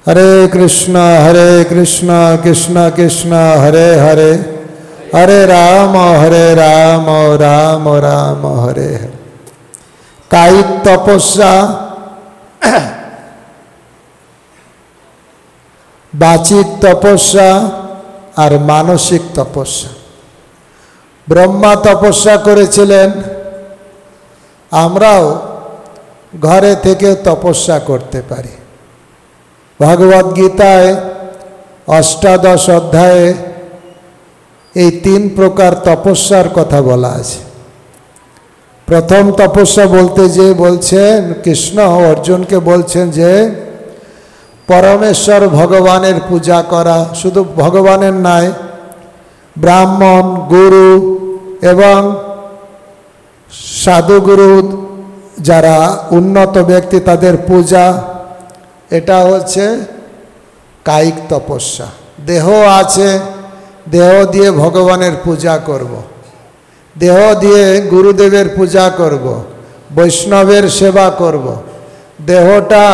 हरे कृष्णा कृष्णा कृष्णा हरे हरे, हरे राम राम राम हरे हरे। कायिक तपस्या, बाचिक तपस्या और मानसिक तपस्या। ब्रह्मा तपस्या करेছিলেন, আমরাও ঘরে থেকে তপস্যা করতে পারি। भगवद गीताय अष्टादश अध्याये এই तीन प्रकार तपस्यार कथा बला आछे। प्रथम तपस्या बोलते जे बोलছেন कृष्ण अर्जुन के बोलছেন जे परमेश्वर भगवानेर पूजा करा, शुधु भगवानेर नय, ब्राह्मण गुरु एवं साधुगुरु যারা उन्नत व्यक्ति तादेर पूजा, এটা হচ্ছে কায়িক তপস্যা। দেহ আছে, দেহ দিয়ে ভগবানের পূজা করব, দেহ দিয়ে গুরুদেবের পূজা করব, বৈষ্ণবের সেবা করব। দেহটা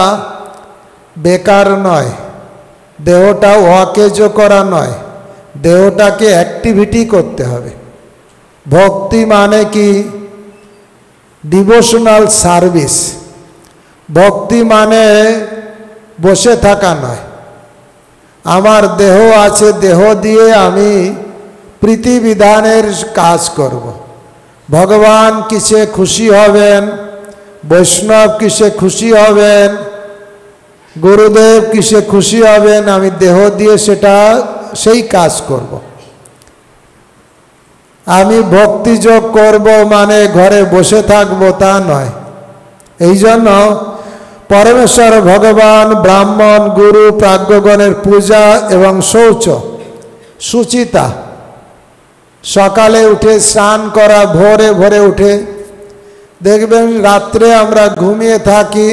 বেকার নয়, দেহটা ওয়াকেজ করা নয়, দেহটাকে অ্যাক্টিভিটি করতে হবে। ভক্তি মানে কি? Devotional service. ভক্তি মানে বসে থাকা নয়। আমার দেহ আছে, দেহ দিয়ে আমি প্রীতিবিধানের কাজ করব। ভগবান কিসে খুশি হবেন, বৈষ্ণব কিসে খুশি হবেন, গুরুদেব কিসে খুশি হবেন, আমি দেহ দিয়ে সেই কাজ করব। আমি ভক্তিযোগ করব মানে ঘরে বসে থাকবো তা নয়। এই জন্য परमेश्वर भगवान ब्राह्मण गुरु प्राज्ञगणेर पूजा एवं शौच शुचिता, सकाले उठे स्नान करा, भोरे भोरे उठे देखबेन रात्रे आमरा घुमिए थाकी,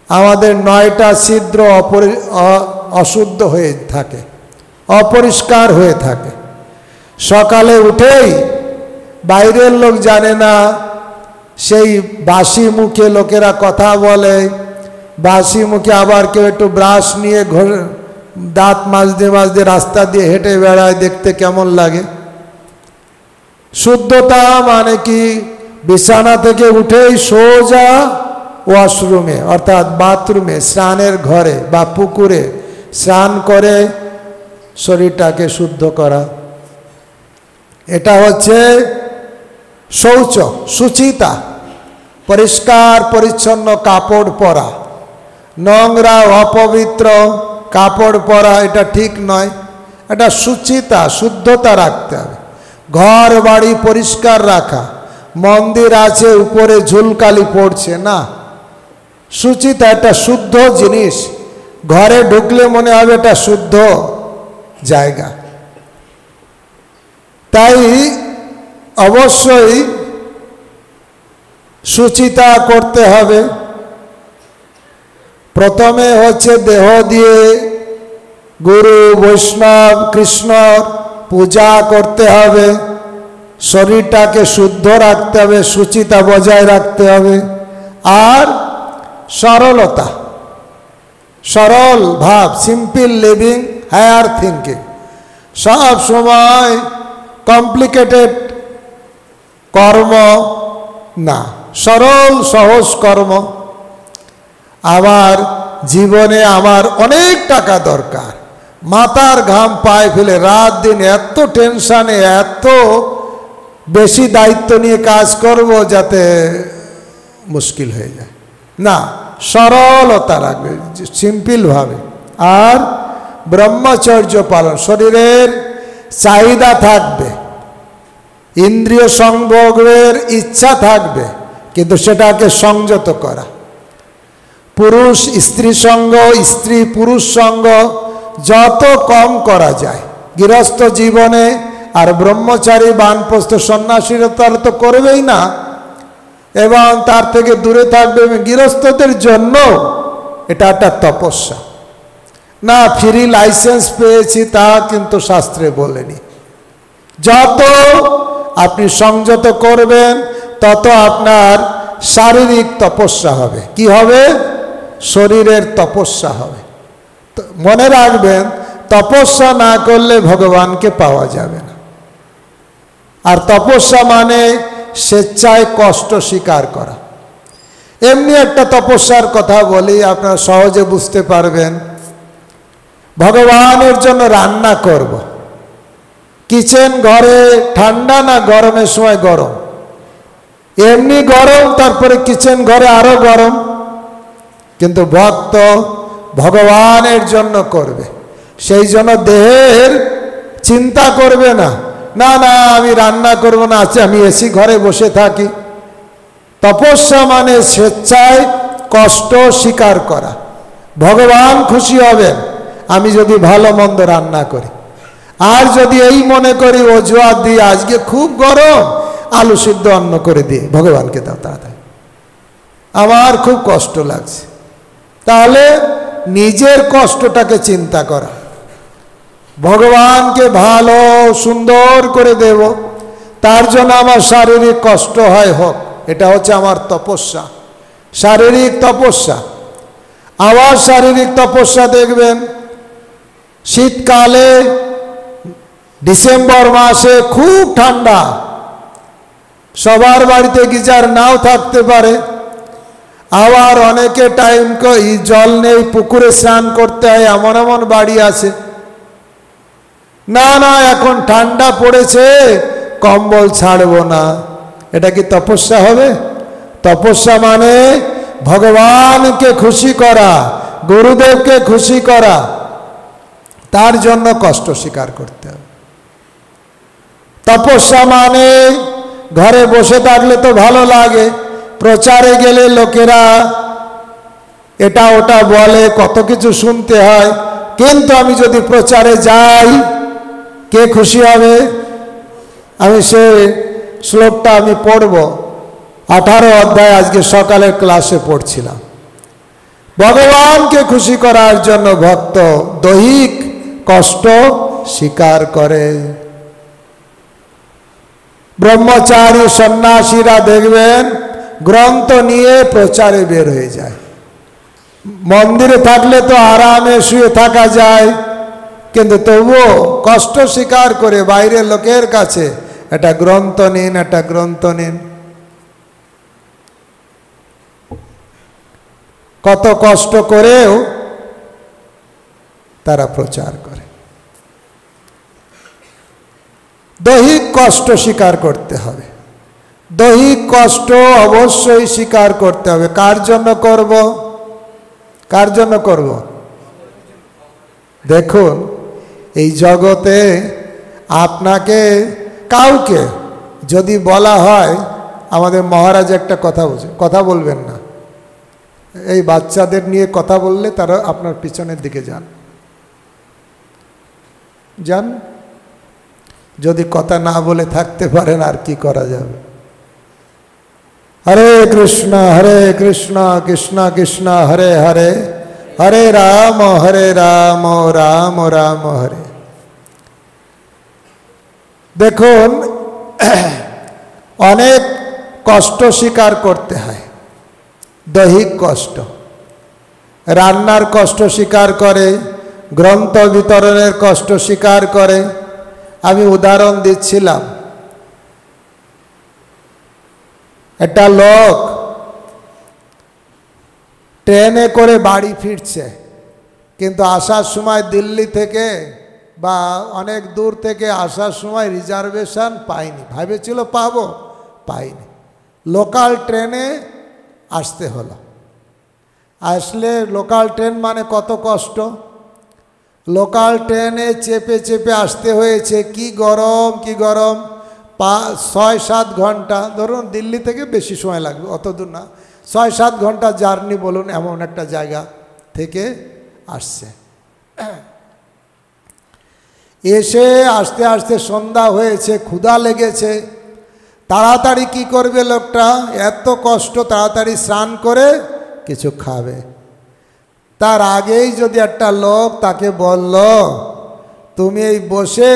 आमादेर 9टा छिद्र अशुद्ध हये थाके, अपरिष्कार हये थाके। सकाले उठेई बाइरेर लोक जाने ना, সেই বাসি মুখে লোকেরা কথা বলে, বাসি মুখে আবার কেউ একটু ব্রাশ নিয়ে দাঁত মাজতে রাস্তা দিয়ে হেঁটে বেড়ায়, দেখতে কেমন লাগে। শুদ্ধতা মানে কি? বিছানা থেকে উঠেই সোজা ওয়াশরুমে অর্থাৎ বাথরুমে, স্নানের ঘরে বা পুকুরে স্নান করে শরীরটাকে শুদ্ধ করা, এটা হচ্ছে शौच शुचिता। परिष्कार परिच्छन्न कापड़ परा, नोंगरा अपवित्र कापड़ परा एटा ठीक नय। एटा शुचिता, शुद्धता रखते हबे। घर बाड़ी परिष्कार रखा, मंदिर आछे ऊपरे झुलकाली पड़छे ना, शुचिता एटा शुद्ध जिनिस। घरे ढुकले मने हबे एटा शुद्ध जायगा। ताई अवश्य शुचिता करते हबे। प्रथमे होच्छे देह दिए गुरु वैष्णव कृष्ण पूजा करते हबे, शरीरटाके शुद्ध रखते हबे, शुचिता बजाय रखते हबे। और सरलता, सरल भाव, सिम्पल लिविंग, हायर थिंकिंग। सब समय कम्प्लिकेटेड कर्म ना, सरल सहज कर्म। आमार जीवने आमार अनेक टाका दरकार, माथार घाम पाए फेले रात दिन एत टेंशने एत बेशी दायित्व निये काज करब जाते मुश्किल हो जाए ना, सरलता राखबे, सिम्पल भावे। और ब्रह्मचर्य पालन, शरीरेर चाहिदा थाकबे, इंद्रिय संभोगेर इच्छा थाकबे, किन्तु सेटाके संयत करा। पुरुष स्त्री संग, स्त्री पुरुष संग जत कम करा जाए गृहस्थ जीवने। और ब्रह्मचारी बानप्रस्थ सन्यासीरा तारा तो करबेई ना, एवं तार थेके दूरे थाकबे। गृहस्थदेर जन्य एटा एकटा तपस्या ना। फ्री लाइसेंस पेয়েছি তা কিন্তু শাস্ত্রে বলেনি। যত আপনি সংযত করবেন তত আপনার শারীরিক তপস্যা হবে। কি হবে? শরীরের তপস্যা হবে। মনে রাখবেন, তপস্যা না করলে ভগবানকে পাওয়া যাবে না। আর তপস্যা মানে স্বেচ্ছায় কষ্ট স্বীকার করা। এমনি একটা তপস্যার কথা বলি, আপনারা সহজে বুঝতে পারবেন। ভগবানের জন্য রান্না করব, কিচেন ঘরে ঠান্ডা না গরমের সময় গরম, এমনি গরম, তারপরে কিচেন ঘরে আরো গরম, কিন্তু ভক্ত ভগবানের জন্য করবে, সেই জন্য দেহের চিন্তা করবে না, না না আমি রান্না করব না, আছে আমি এসি ঘরে বসে থাকি। তপস্যা মানে স্বেচ্ছায় কষ্ট স্বীকার করা। ভগবান খুশি হবেন আমি যদি ভালো মন্দ রান্না করি। আর যদি এই মনে করি অজুহাত দিয়ে আজকে খুব গরম, আলু সিদ্ধ অন্ন করে দিয়ে ভগবানকে দাও তাড়াতাড়ি, আমার খুব কষ্ট লাগছে, তাহলে নিজের কষ্টটাকে চিন্তা করা, ভগবানকে ভালো সুন্দর করে দেব, তার জন্য আমার শারীরিক কষ্ট হয় হোক, এটা হচ্ছে আমার তপস্যা, শারীরিক তপস্যা। আবার শারীরিক তপস্যা দেখবেন, শীতকালে ডিসেম্বর মাসে খুব ঠান্ডা, সবার বাড়িতে গিজার নাও থাকতে পারে, আবার অনেকে টাইম জল নেই, পুকুরে স্নান করতে হয়, এমন এমন বাড়ি আছে, না না এখন ঠান্ডা পড়েছে কম্বল ছাড়বো না। এটা কি তপস্যা হবে? তপস্যা মানে ভগবানকে খুশি করা, গুরুদেবকে খুশি করা, তার জন্য কষ্ট স্বীকার করতে হবে। তপস্যা মানে ঘরে বসে থাকলে তো ভালো লাগে, প্রচারে গেলে লোকেরা এটা ওটা বলে, কত কিছু শুনতে হয়, কিন্তু আমি যদি প্রচারে যাই কে খুশি হবে? আমি সে শ্লোকটা আমি পড়ব, 18 অধ্যায় আজকে সকালের ক্লাসে পড়ছিলাম। ভগবানকে খুশি করার জন্য ভক্ত দৈহিক কষ্ট স্বীকার করে। ব্রহ্মচারী সন্ন্যাসীরা দেখবেন গ্রন্থ নিয়ে প্রচারে বের হয়ে যায়। মন্দিরে থাকলে তো আরামে শুয়ে থাকা যায়, কিন্তু তবুও কষ্ট স্বীকার করে বাইরের লোকের কাছে একটা গ্রন্থ নিন, একটা গ্রন্থ নিন। কত কষ্ট করেও তারা প্রচার করে। দৈহিক কষ্ট স্বীকার করতে হবে, দৈহিক কষ্ট অবশ্যই স্বীকার করতে হবে। কার জন্য করব? কার জন্য করব? দেখুন, এই জগতে আপনাকে কাউকে যদি বলা হয়, আমাদের মহারাজ একটা কথা বলছে, কথা বলবেন না, এই বাচ্চাদের নিয়ে কথা বললে তারা আপনার পিছনের দিকে যান, যান, যদি কথা না বলে থাকতে পারেন আর কি করা যাবে। হরে কৃষ্ণ কৃষ্ণ কৃষ্ণ হরে হরে, হরে রাম রাম রাম হরে। দেখুন, অনেক কষ্ট স্বীকার করতে হয়, দৈহিক কষ্ট, রান্নার কষ্ট স্বীকার করে, গ্রন্থ বিতরণের কষ্ট স্বীকার করে। আমি উদাহরণ দিচ্ছিলাম, একটা লোক ট্রেনে করে বাড়ি ফিরছে, কিন্তু আসার সময় দিল্লি থেকে বা অনেক দূর থেকে আসার সময় রিজার্ভেশন পাইনি, ভেবেছিল পাবো, পাইনি, লোকাল ট্রেনে আসতে হলো। আসলে লোকাল ট্রেন মানে কত কষ্ট, লোকাল ট্রেনে চেপে চেপে আসতে হয়েছে, কি গরম কি গরম, 6-7 ঘন্টা, ধরুন দিল্লি থেকে বেশি সময় লাগবে, অত দূর না, 6-7 ঘন্টা জার্নি বলুন, এমন একটা জায়গা থেকে আসছে। এসে আস্তে আস্তে সন্ধ্যা হয়েছে, ক্ষুধা লেগেছে, তাড়াতাড়ি কি করবে লোকটা, এত কষ্ট, তাড়াতাড়ি স্নান করে কিছু খাবে। তার আগেই যদি একটা লোক তাকে বলল, তুমি এই বসে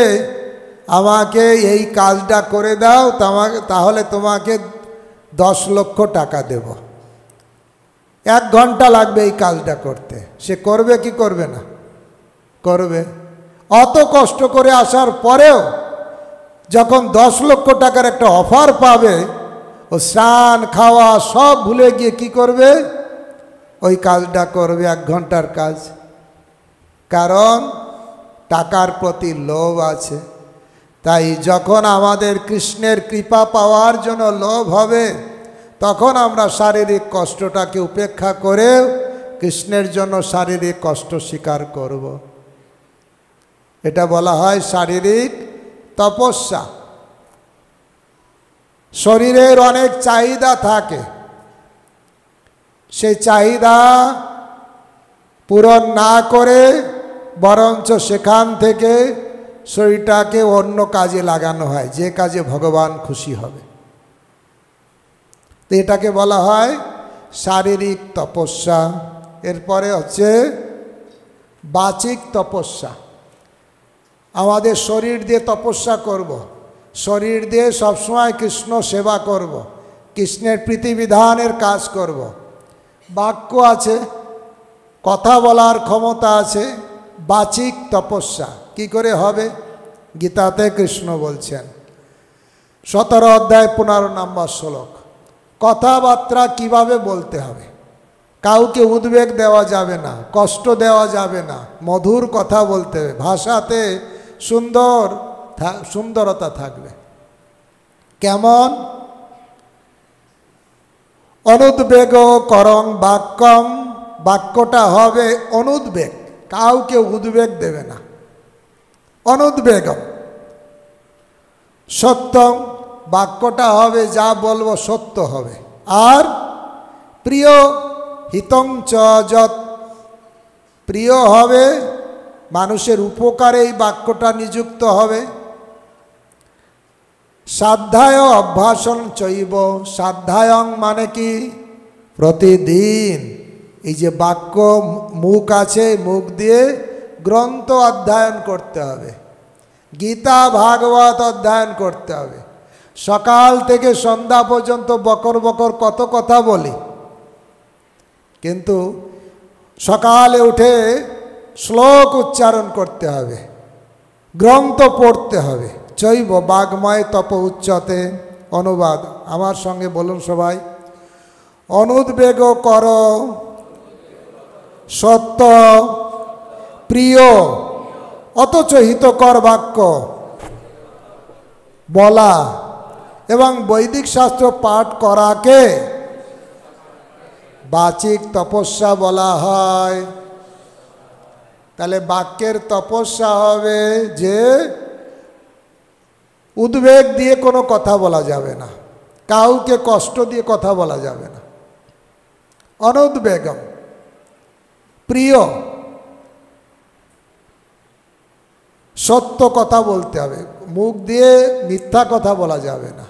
আমাকে এই কাজটা করে দাও, তাহলে তোমাকে 10 লক্ষ টাকা দেব, 1 ঘন্টা লাগবে এই কাজটা করতে, সে করবে কি করবে না? করবে। অত কষ্ট করে আসার পরেও যখন 10 লক্ষ টাকার একটা অফার পাবে, ও স্নান খাওয়া সব ভুলে গিয়ে কি করবে? ওই কাজটা করবে, 1 ঘন্টার কাজ। কারণ টাকার প্রতি লোভ আছে। তাই যখন আমাদের কৃষ্ণের কৃপা পাওয়ার জন্য লোভ হবে, তখন আমরা শারীরিক কষ্টটাকে উপেক্ষা করে কৃষ্ণের জন্য শারীরিক কষ্ট স্বীকার করব। এটা বলা হয় শারীরিক তপস্যা। শরীরের অনেক চাহিদা থাকে, সেই চাহিদা পূরণ না করে বরঞ্চ সেখান থেকে শরীরটাকে অন্য কাজে লাগানো হয়, যে কাজে ভগবান খুশি হবে। তো এটাকে বলা হয় শারীরিক তপস্যা। এরপরে হচ্ছে বাচিক তপস্যা। আমাদের শরীর দিয়ে তপস্যা করব, শরীর দিয়ে সবসময় কৃষ্ণ সেবা করব, কৃষ্ণের প্রীতিবিধানের কাজ করব। বাক্য আছে, কথা বলার ক্ষমতা আছে, বাচিক তপস্যা কি করে হবে? গীতাতে কৃষ্ণ বলছেন 17 অধ্যায় 15 নম্বর শ্লোক, কথাবার্তা কিভাবে বলতে হবে। কাউকে উদ্বেগ দেওয়া যাবে না, কষ্ট দেওয়া যাবে না, মধুর কথা বলতে হবে, ভাষাতে সুন্দরতা থাকবে। কেমন? অনুদ্বেগ করং বাক্যম, বাক্যটা হবে অনুদ্বেগ, কাউকে উদ্বেগ দেবে না, অনুদ্বেগম। সত্যম, বাক্যটা হবে যা বলবো সত্য হবে। আর প্রিয় হিতং চ যৎ, প্রিয় হবে, মানুষের উপকারে এই বাক্যটা নিযুক্ত হবে। সাধ্যায় অভ্যাসন চৈব, সাধ্যায়ং মানে কি? প্রতিদিন। এই যে বাক্য মুখ আছে, মুখ দিয়ে গ্রন্থ অধ্যয়ন করতে হবে, গীতা ভাগবত অধ্যয়ন করতে হবে। সকাল থেকে সন্ধ্যা পর্যন্ত বকর বকর কত কথা বলি, কিন্তু সকালে উঠে শ্লোক উচ্চারণ করতে হবে, গ্রন্থ পড়তে হবে। চৈব বাগ্ময় তপ উচ্চতে। অনুবাদ আমার সঙ্গে বলুন সবাই। অনুদ্বেগ কর, সত্য, প্রিয় অথচ হিতকর বাক্য বলা এবং বৈদিক শাস্ত্র পাঠ করাকে বাচিক তপস্যা বলা হয়। তাহলে বাক্যের তপস্যা হবে যে উদ্বেগ দিয়ে কোনো কথা বলা যাবে না, কাউকে কষ্ট দিয়ে কথা বলা যাবে না। অনুদ্বেগম, প্রিয়, সত্য কথা বলতে হবে, মুখ দিয়ে মিথ্যা কথা বলা যাবে না,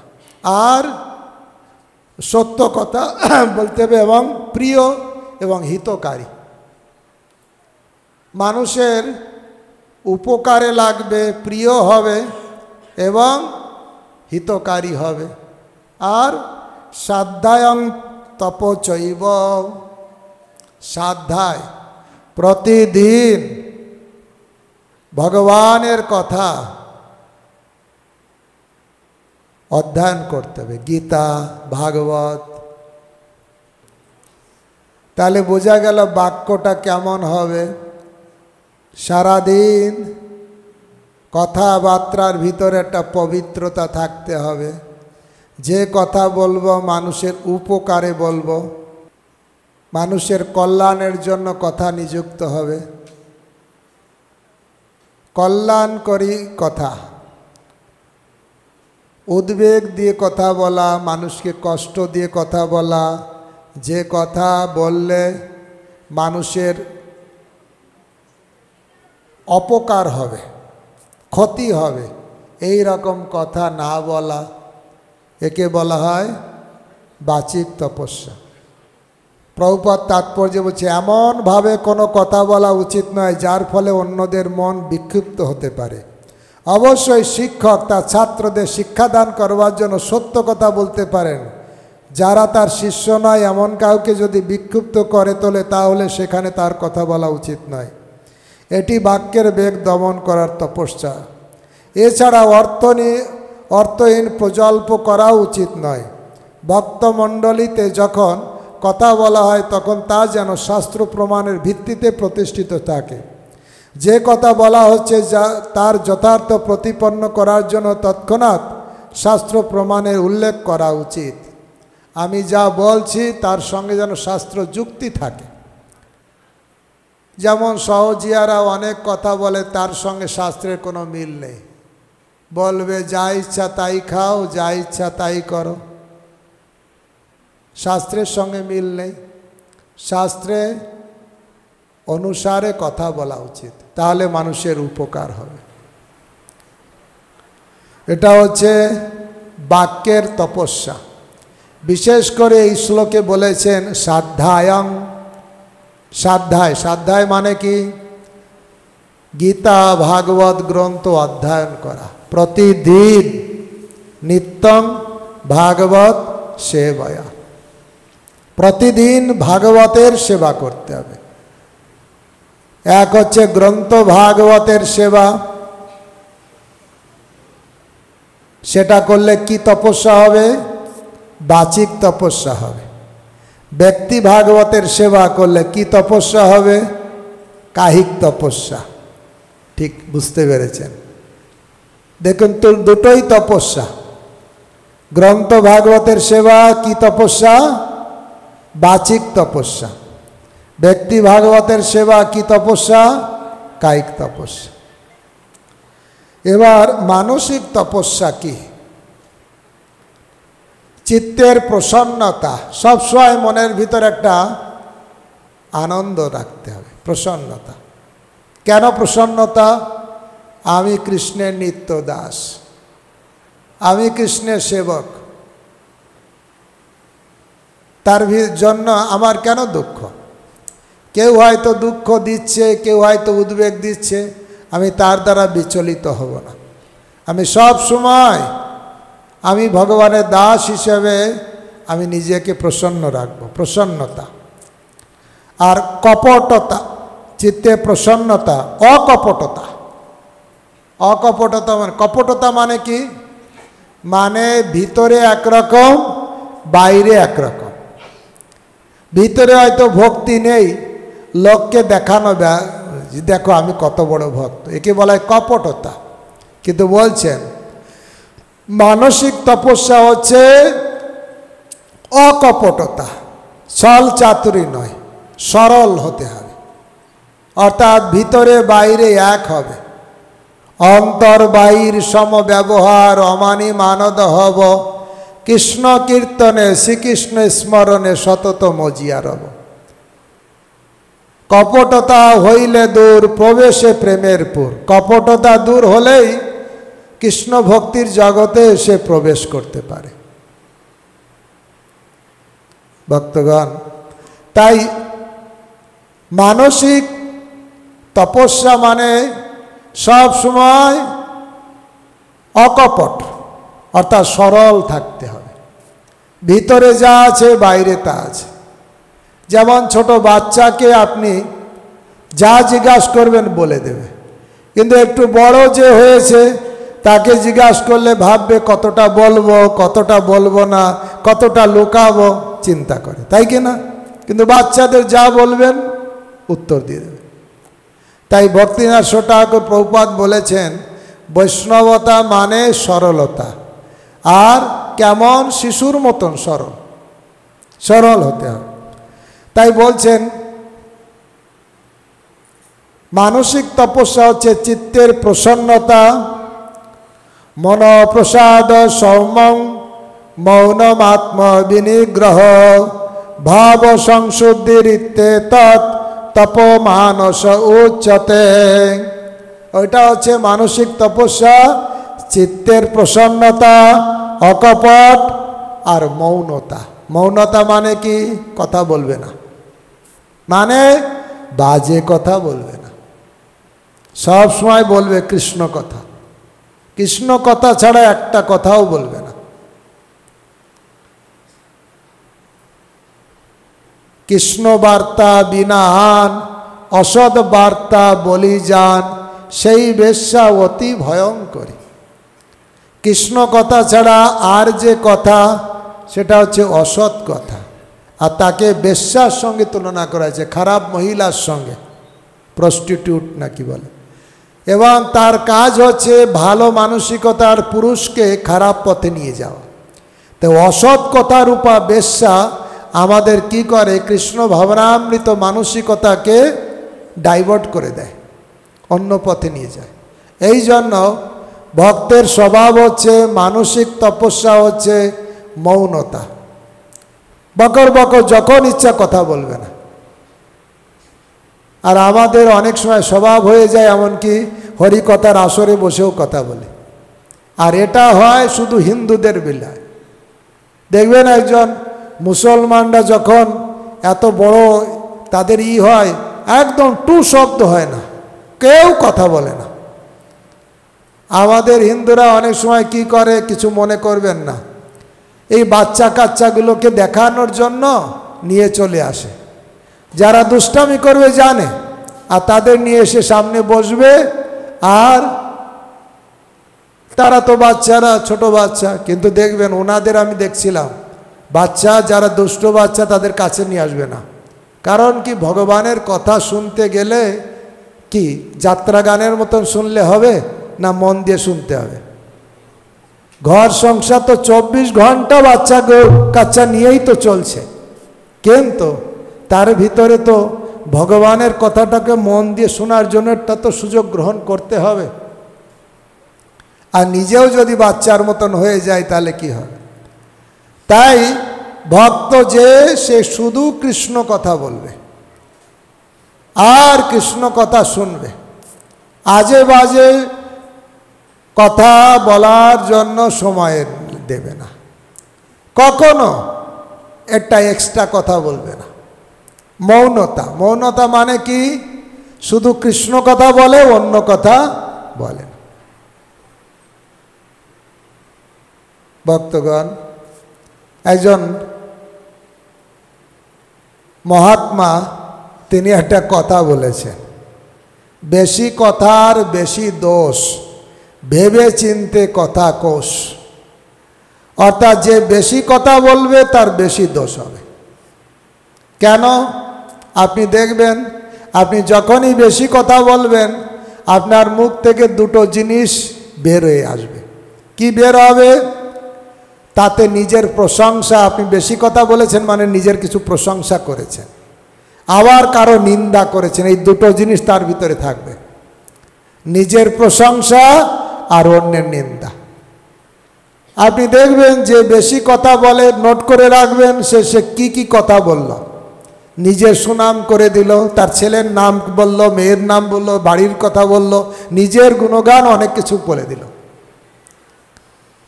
আর সত্য কথা বলতে হবে, এবং প্রিয় এবং হিতকারী, মানুষের উপকারে লাগবে, প্রিয় হবে এবং হিতকারী হবে। আর সাধ্যায়ং তপচৈব, সাধ্যায় প্রতিদিন ভগবানের কথা অধ্যয়ন করতে হবে, গীতা ভাগবত। তাহলে বোঝা গেল বাক্যটা কেমন হবে। সারাদিন কথাবার্তার ভিতরে একটা পবিত্রতা থাকতে হবে। যে কথা বলবো মানুষের উপকারে বলবো, মানুষের কল্যাণের জন্য কথা নিযুক্ত হবে। কল্যাণকরী কথা, উদ্বেগ দিয়ে কথা বলা, মানুষকে কষ্ট দিয়ে কথা বলা, যে কথা বললে মানুষের অপকার হবে, ক্ষতি হবে, এই রকম কথা না বলা, একে বলা হয় বাচিক তপস্যা। প্রভুপাদ তাৎপর্য বলছে, এমনভাবে কোনো কথা বলা উচিত নয় যার ফলে অন্যদের মন বিক্ষিপ্ত হতে পারে। অবশ্যই শিক্ষক তার ছাত্রদের শিক্ষাদান করবার জন্য সত্য কথা বলতে পারেন, যারা তার শিষ্য নয় এমন কাউকে যদি বিক্ষুব্ধ করে তোলে তাহলে সেখানে তার কথা বলা উচিত নয়। এটি বাক্যের বেগ দমন করার তপস্যা। এছাড়া অর্থহীন প্রজল্প করা উচিত নয়। ভক্তমণ্ডলীতে যখন কথা বলা হয় তখন তা যেন শাস্ত্র প্রমাণের ভিত্তিতে প্রতিষ্ঠিত থাকে। যে কথা বলা হচ্ছে তার যথার্থ প্রতিপন্ন করার জন্য তৎক্ষণাৎ শাস্ত্র প্রমাণের উল্লেখ করা উচিত। আমি যা বলছি তার সঙ্গে যেন শাস্ত্র যুক্তি থাকে। যেমন সহজিয়ারা অনেক কথা বলে, তার সঙ্গে শাস্ত্রের কোনো মিল নেই। বলবে যা ইচ্ছা তাই খাও, যা ইচ্ছা তাই করো, শাস্ত্রের সঙ্গে মিল নেই। শাস্ত্রে অনুসারে কথা বলা উচিত, তাহলে মানুষের উপকার হবে। এটা হচ্ছে বাক্যের তপস্যা। বিশেষ করে এই শ্লোকে বলেছেন সাধ্যায়ং। সাধ্যায় মানে কি? গীতা ভাগবত গ্রন্থ অধ্যয়ন করা। প্রতিদিন নিত্যং ভাগবত সেবায়া, প্রতিদিন ভাগবতের সেবা করতে হবে। এক হচ্ছে গ্রন্থ ভাগবতের সেবা, সেটা করলে কি তপস্যা হবে? বাচিক তপস্যা হবে। ব্যক্তি ভাগবতের সেবা করলে কি তপস্যা হবে? কায়িক তপস্যা। ঠিক বুঝতে পেরেছেন? দেখুন তো, দুটোই তপস্যা। গ্রন্থ ভাগবতের সেবা কি তপস্যা? বাচিক তপস্যা। ব্যক্তি ভাগবতের সেবা কি তপস্যা? কায়িক তপস্যা। এবার মানসিক তপস্যা কি? চিত্তের প্রসন্নতা। সবসময় মনের ভিতর একটা আনন্দ রাখতে হবে, প্রসন্নতা। কেন প্রসন্নতা? আমি কৃষ্ণের নিত্য দাস, আমি কৃষ্ণের সেবক, তার জন্য আমার কেন দুঃখ? কেউ হয়তো দুঃখ দিচ্ছে, কেউ হয়তো উদ্বেগ দিচ্ছে, আমি তার দ্বারা বিচলিত হব না। আমি সব সময় আমি ভগবানের দাস হিসেবে আমি নিজেকে প্রসন্ন রাখব, প্রসন্নতা। আর কপটতা, চিত্তে প্রসন্নতা, অকপটতা। অকপটতা মানে, কপটতা মানে কি? মানে ভিতরে একরকম, বাইরে একরকম। ভিতরে হয়তো ভক্তি নেই, লোককে দেখানো, দেখো আমি কত বড় ভক্ত, একে বলা হয় কপটতা। কিন্তু বলছেন মানসিক তপস্যা হচ্ছে অকপটতা, ছল চাতুরি নয়, সরল হতে হবে। অর্থাৎ ভিতরে বাইরে এক হবে। অন্তর বাহির সম ব্যবহার, অমানি মানদ হব, কৃষ্ণ কীর্তনে শ্রীকৃষ্ণ স্মরণে সতত মজিয়া রব। কপটতা হইলে দূর, প্রবেশে প্রেমের পুর। কপটতা দূর হলেই কৃষ্ণ ভক্তির জগতে সে প্রবেশ করতে পারে। ভক্তগণ, তাই মানসিক তপস্যা মানে সব সময় অকপট, অর্থাৎ সরল থাকতে হবে। ভিতরে যা আছে বাইরে তা আছে। যেমন ছোট বাচ্চাকে আপনি যা জিজ্ঞাসা করবেন বলে দেবে, কিন্তু একটু বড় যে হয়েছে তাকে জিজ্ঞাসা করলে ভাববে কতটা বলবো, কতটা বলবো না, কতটা লুকাবো, চিন্তা করে, তাই কি না? কিন্তু বাচ্চাদের যা বলবেন উত্তর দিয়ে দেবে। তাই ভক্তিনাথ ঠাকুর প্রভুপাদ বলেছেন বৈষ্ণবতা মানে সরলতা। আর কেমন? শিশুর মতন সরল, সরল হতে হবে। তাই বলছেন মানসিক তপস্যা হচ্ছে চিত্তের প্রসন্নতা, মন প্রসাদ সৌম্যং মৌনমাত্ম বিনিগ্রহ, ভাব সংশুদ্ধিরিত্যে তৎ তপ মানস উচ্চতে। ওইটা হচ্ছে মানসিক তপস্যা, চিত্তের প্রসন্নতা, অকপট আর মৌনতা। মৌনতা মানে কি? কথা বলবে না, মানে বাজে কথা বলবে না, সব সময় বলবে কৃষ্ণ কথা। কৃষ্ণ কথা ছাড়া একটা কথাও বলবে না। কৃষ্ণ বার্তা বিনাহান, অসৎ বার্তা বলি যান, সেই বেশ্যা অতি ভয়ঙ্করী। কৃষ্ণ কথা ছাড়া আর যে কথা সেটা হচ্ছে অসৎ কথা, আর তাকে বেশ্যার সঙ্গে তুলনা করা হয়েছে, খারাপ মহিলার সঙ্গে, প্রস্টিটিউট নাকি বলে। এবং তার কাজ হচ্ছে ভালো মানসিকতার পুরুষকে খারাপ পথে নিয়ে যাওয়া। তো অসৎ কথার উপা বেশ্যা আমাদের কি করে, কৃষ্ণ ভাবনামৃত মানসিকতাকে ডাইভার্ট করে দেয়, অন্য পথে নিয়ে যায়। এই জন্য ভক্তের স্বভাব হচ্ছে, মানসিক তপস্যা হচ্ছে মৌনতা। বকর বকর যখন ইচ্ছা কথা বলবে না। আর আমাদের অনেক সময় স্বভাব হয়ে যায় এমনকি হরিকথার আসরে বসেও কথা বলে, আর এটা হয় শুধু হিন্দুদের বেলায়। দেখবেন একজন মুসলমানরা যখন এত বড় তাদের হয়, একদম টু শব্দ হয় না, কেউ কথা বলে না। আমাদের হিন্দুরা অনেক সময় কি করে, কিছু মনে করবেন না, এই বাচ্চা কাচ্চাগুলোকে দেখানোর জন্য নিয়ে চলে আসে। যারা দুষ্টামি করবে জানে, আর তাদের নিয়ে এসে সামনে বসবে, আর তারা তো বাচ্চারা, ছোট বাচ্চা, কিন্তু দেখবেন ওনাদের আমি দেখছিলাম, বাচ্চা যারা দুষ্ট বাচ্চা তাদের কাছে নিয়ে আসবে না। কারণ কি, ভগবানের কথা শুনতে গেলে কি যাত্রা গানের মতন শুনলে হবে না, মন দিয়ে শুনতে হবে। ঘর সংসার তো 24 ঘন্টা বাচ্চা কাচ্চা নিয়েই তো চলছে, কিন্তু তার ভিতরে তো ভগবানের কথাটাকে মন দিয়ে শোনার জন্য তা তো সুযোগ গ্রহণ করতে হবে। আর নিজেও যদি বাচ্চার মতন হয়ে যায় তাহলে কি হবে? তাই ভক্ত যে সে শুধু কৃষ্ণ কথা বলবে আর কৃষ্ণ কথা শুনবে, আজে বাজে কথা বলার জন্য সময় দেবে না, কখনো একটা এক্সট্রা কথা বলবে না। মৌনতা, মৌনতা মানে কি, শুধু কৃষ্ণ কথা বলে, অন্য কথা বলে না। ভক্তগণ, একজন মহাত্মা তিনি একটা কথা বলেছেন, বেশি কথার বেশি দোষ, ভেবে চিনতে কথা কোষ। অর্থাৎ যে বেশি কথা বলবে তার বেশি দোষ হবে। কেন? আপনি দেখবেন, আপনি যখনই বেশি কথা বলবেন আপনার মুখ থেকে দুটো জিনিস বের হয়ে আসবে। কি বের হবে? তাতে নিজের প্রশংসা, আপনি বেশি কথা বলেছেন মানে নিজের কিছু প্রশংসা করেছেন, আবার কারো নিন্দা করেছেন, এই দুটো জিনিস তার ভিতরে থাকবে, নিজের প্রশংসা আর অন্যের নিন্দা। আপনি দেখবেন যে বেশি কথা বলে, নোট করে রাখবেন সে কি কথা বলল, নিজের সুনাম করে দিল, তার ছেলের নাম বলল, মেয়ের নাম বলল, বাড়ির কথা বলল, নিজের গুণগান অনেক কিছু বলে দিল,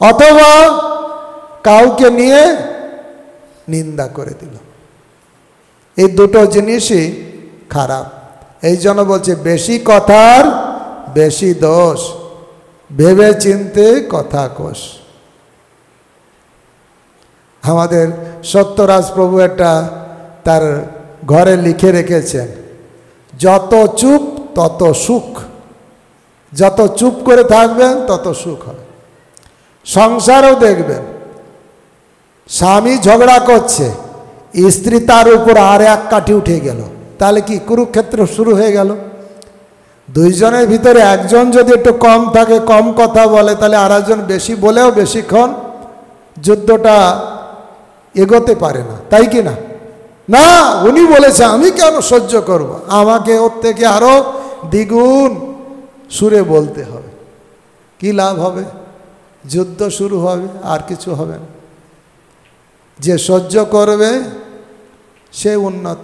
অথবা কাউকে নিয়ে নিন্দা করে দিল। এই দুটো জিনিসই খারাপ। এই জন্য বলছে বেশি কথার বেশি দোষ, ভেবে চিনতে কথা কোষ। আমাদের সত্যরাজ প্রভু একটা তার ঘরে লিখে রেখেছেন, যত চুপ তত সুখ, যত চুপ করে থাকবেন তত সুখ হবে। সংসারও দেখবেন, স্বামী ঝগড়া করছে, স্ত্রী তার উপর আর এক কাঠি উঠে গেল, তাহলে কি কুরুক্ষেত্র শুরু হয়ে গেল। দুইজনের ভিতরে একজন যদি একটু কম থাকে, কম কথা বলে, তাহলে আর একজন বেশি বলেও বেশিক্ষণ যুদ্ধটা এগোতে পারে না, তাই কি না? না, উনি বলেছে আমি কেন সহ্য করব, আমাকে ওর থেকে আরো দ্বিগুণ সুরে বলতে হবে। কি লাভ হবে? যুদ্ধ শুরু হবে, আর কিছু হবে না। যে সহ্য করবে সে উন্নত,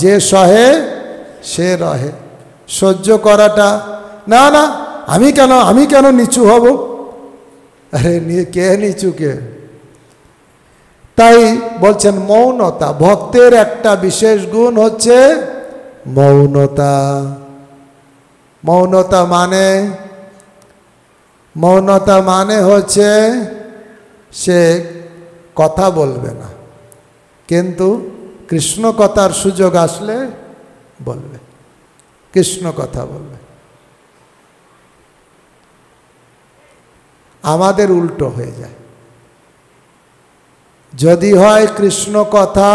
যে সহে সে রহে। সহ্য করাটা, না না আমি কেন নিচু হব, আরে কে নিচু কে? তাই বলছেন মৌনতা, ভক্তের একটা বিশেষ গুণ হচ্ছে মৌনতা। মৌনতা মানে, হচ্ছে সে কথা বলবে না, কিন্তু কৃষ্ণ কথার সুযোগ আসলে বলবে, কৃষ্ণ কথা বলবে। আমাদের উল্টো হয়ে যায়। যদি হয় কৃষ্ণ কথা,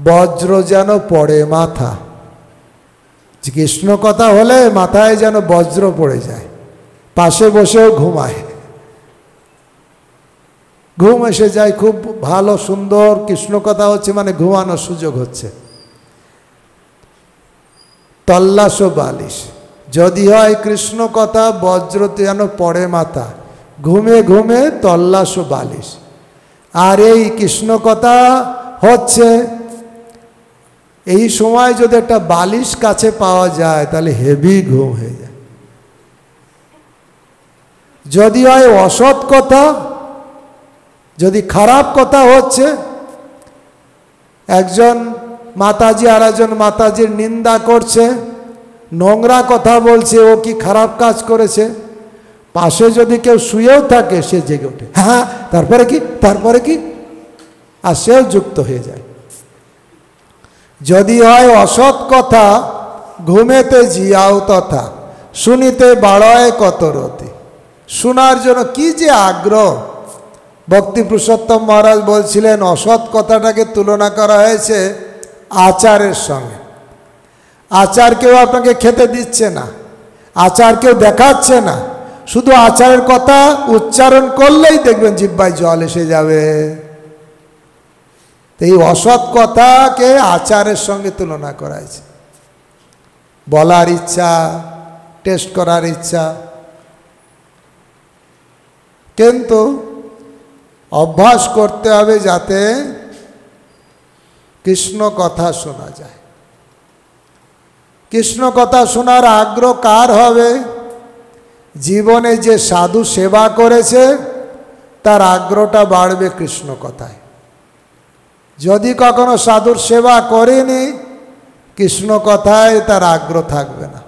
বজ্র যেন পড়ে মাথা। কৃষ্ণ কথা হলে মাথায় যেন বজ্র পড়ে যায়, পাশে বসেও ঘুমায়, ঘুম এসে যায়। খুব ভালো সুন্দর কৃষ্ণ কথা হচ্ছে মানে ঘুমানোর সুযোগ হচ্ছে। তল্লাশ বালিশ, যদি হয় কৃষ্ণ কথা, বজ্র যেন পড়ে মাথা, ঘুমে ঘুমে তল্লাশ বালিশ। আর এই কৃষ্ণ কথা হচ্ছে, এই সময় যদি একটা বালিশ কাছে পাওয়া যায় তাহলে হেভি ঘুম হয়ে যায়। যদি হয় অসৎ কথা, যদি খারাপ কথা হচ্ছে, একজন মাতাজি আর একজন মাতাজির নিন্দা করছে, নোংরা কথা বলছে, ও কি খারাপ কাজ করেছে, পাশে যদি কেউ শুয়েও থাকে সে জেগে ওঠে, হ্যাঁ তারপরে কি, তারপরে কি, আর সেও যুক্ত হয়ে যায়। যদি হয় অসৎ কথা, ঘুমেতে জিয়াও তথা, শুনিতে বাড়ায় কত রতি। শোনার জন্য কি যে আগ্রহ। ভক্তি পুরুষোত্তম মহারাজ বলছিলেন, অসৎ কথাটাকে তুলনা করা হয়েছে আচারের সঙ্গে। আচার কেউ আপনাকে খেতে দিচ্ছে না, আচার কেউ দেখাচ্ছে না, শুধু আচারের কথা উচ্চারণ করলেই দেখবেন জিহ্বায় জল এসে যাবে। এই অসৎ কথাকে আচারের সঙ্গে তুলনা করা হয়েছে। বলার ইচ্ছা, টেস্ট করার ইচ্ছা, কিন্তু অভ্যাস করতে হবে যাতে কৃষ্ণ কথা শোনা যায়। কৃষ্ণ কথা শোনার আগ্রহ কার হবে? জীবনে যে সাধু সেবা করেছে তার আগ্রহটা বাড়বে কৃষ্ণ কথায়। যদি কখনো সাধুর সেবা করেনি, কৃষ্ণ কথায় তার আগ্রহ থাকবে না।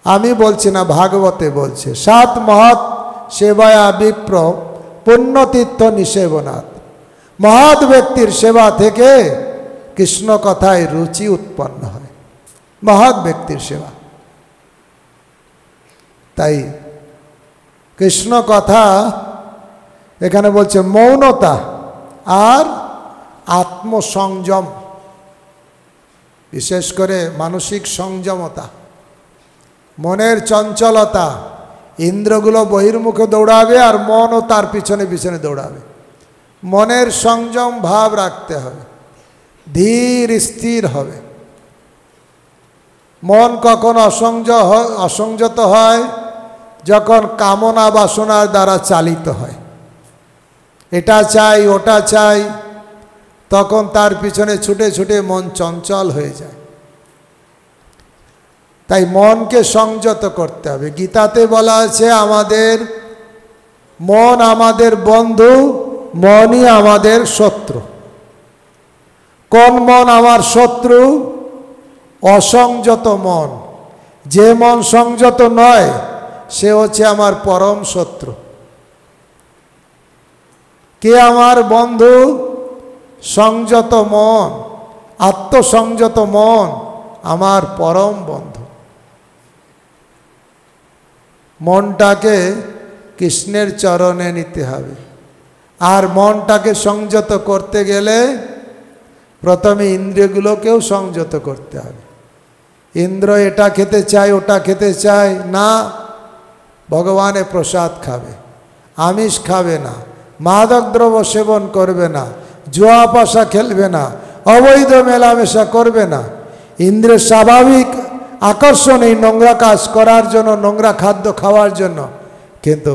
আমি বলছি না, ভাগবতে বলছে, 7 মহৎ সেবায়া বিপ্র পুণ্যতীর্থ নিষেবনাথ। মহৎ ব্যক্তির সেবা থেকে কৃষ্ণ কথায় রুচি উৎপন্ন হয়, মহৎ ব্যক্তির সেবা। তাই কৃষ্ণ কথা এখানে বলছে মৌনতা আর আত্মসংযম, বিশেষ করে মানসিক সংযমতা, মনের চঞ্চলতা। ইন্দ্রগুলো বহির্মুখে দৌড়াবে আর মনও তার পিছনে পিছনে দৌড়াবে। মনের সংযম ভাব রাখতে হবে, ধীর স্থির হবে। মন কখন অসংযত হয়? যখন কামনা বাসনার দ্বারা চালিত হয়, এটা চাই ওটা চাই, তখন তার পিছনে ছুটে ছুটে মন চঞ্চল হয়ে যায়। তাই মনকে সংযত করতে হবে। গীতাতে বলা আছে, আমাদের মন আমাদের বন্ধু, মনই আমাদের শত্রু। কোন মন আমার শত্রু? অসংযত মন। যে মন সংযত নয় সে হচ্ছে আমার পরম শত্রু। কে আমার বন্ধু? সংযত মন, আত্মসংযত মন আমার পরম বন্ধু। মনটাকে কৃষ্ণের চরণে নিতে হবে। আর মনটাকে সংযত করতে গেলে প্রথমে ইন্দ্রিয়গুলোকেও সংযত করতে হবে। ইন্দ্র এটা খেতে চায়, ওটা খেতে চায় না, ভগবানের প্রসাদ খাবে, আমিষ খাবে না, মাদক দ্রব্য সেবন করবে না, জুয়া পাশা খেলবে না, অবৈধ মেলামেশা করবে না। ইন্দ্রের স্বাভাবিক আকর্ষণ এই নোংরা কাজ করার জন্য, নোংরা খাদ্য খাওয়ার জন্য। কিন্তু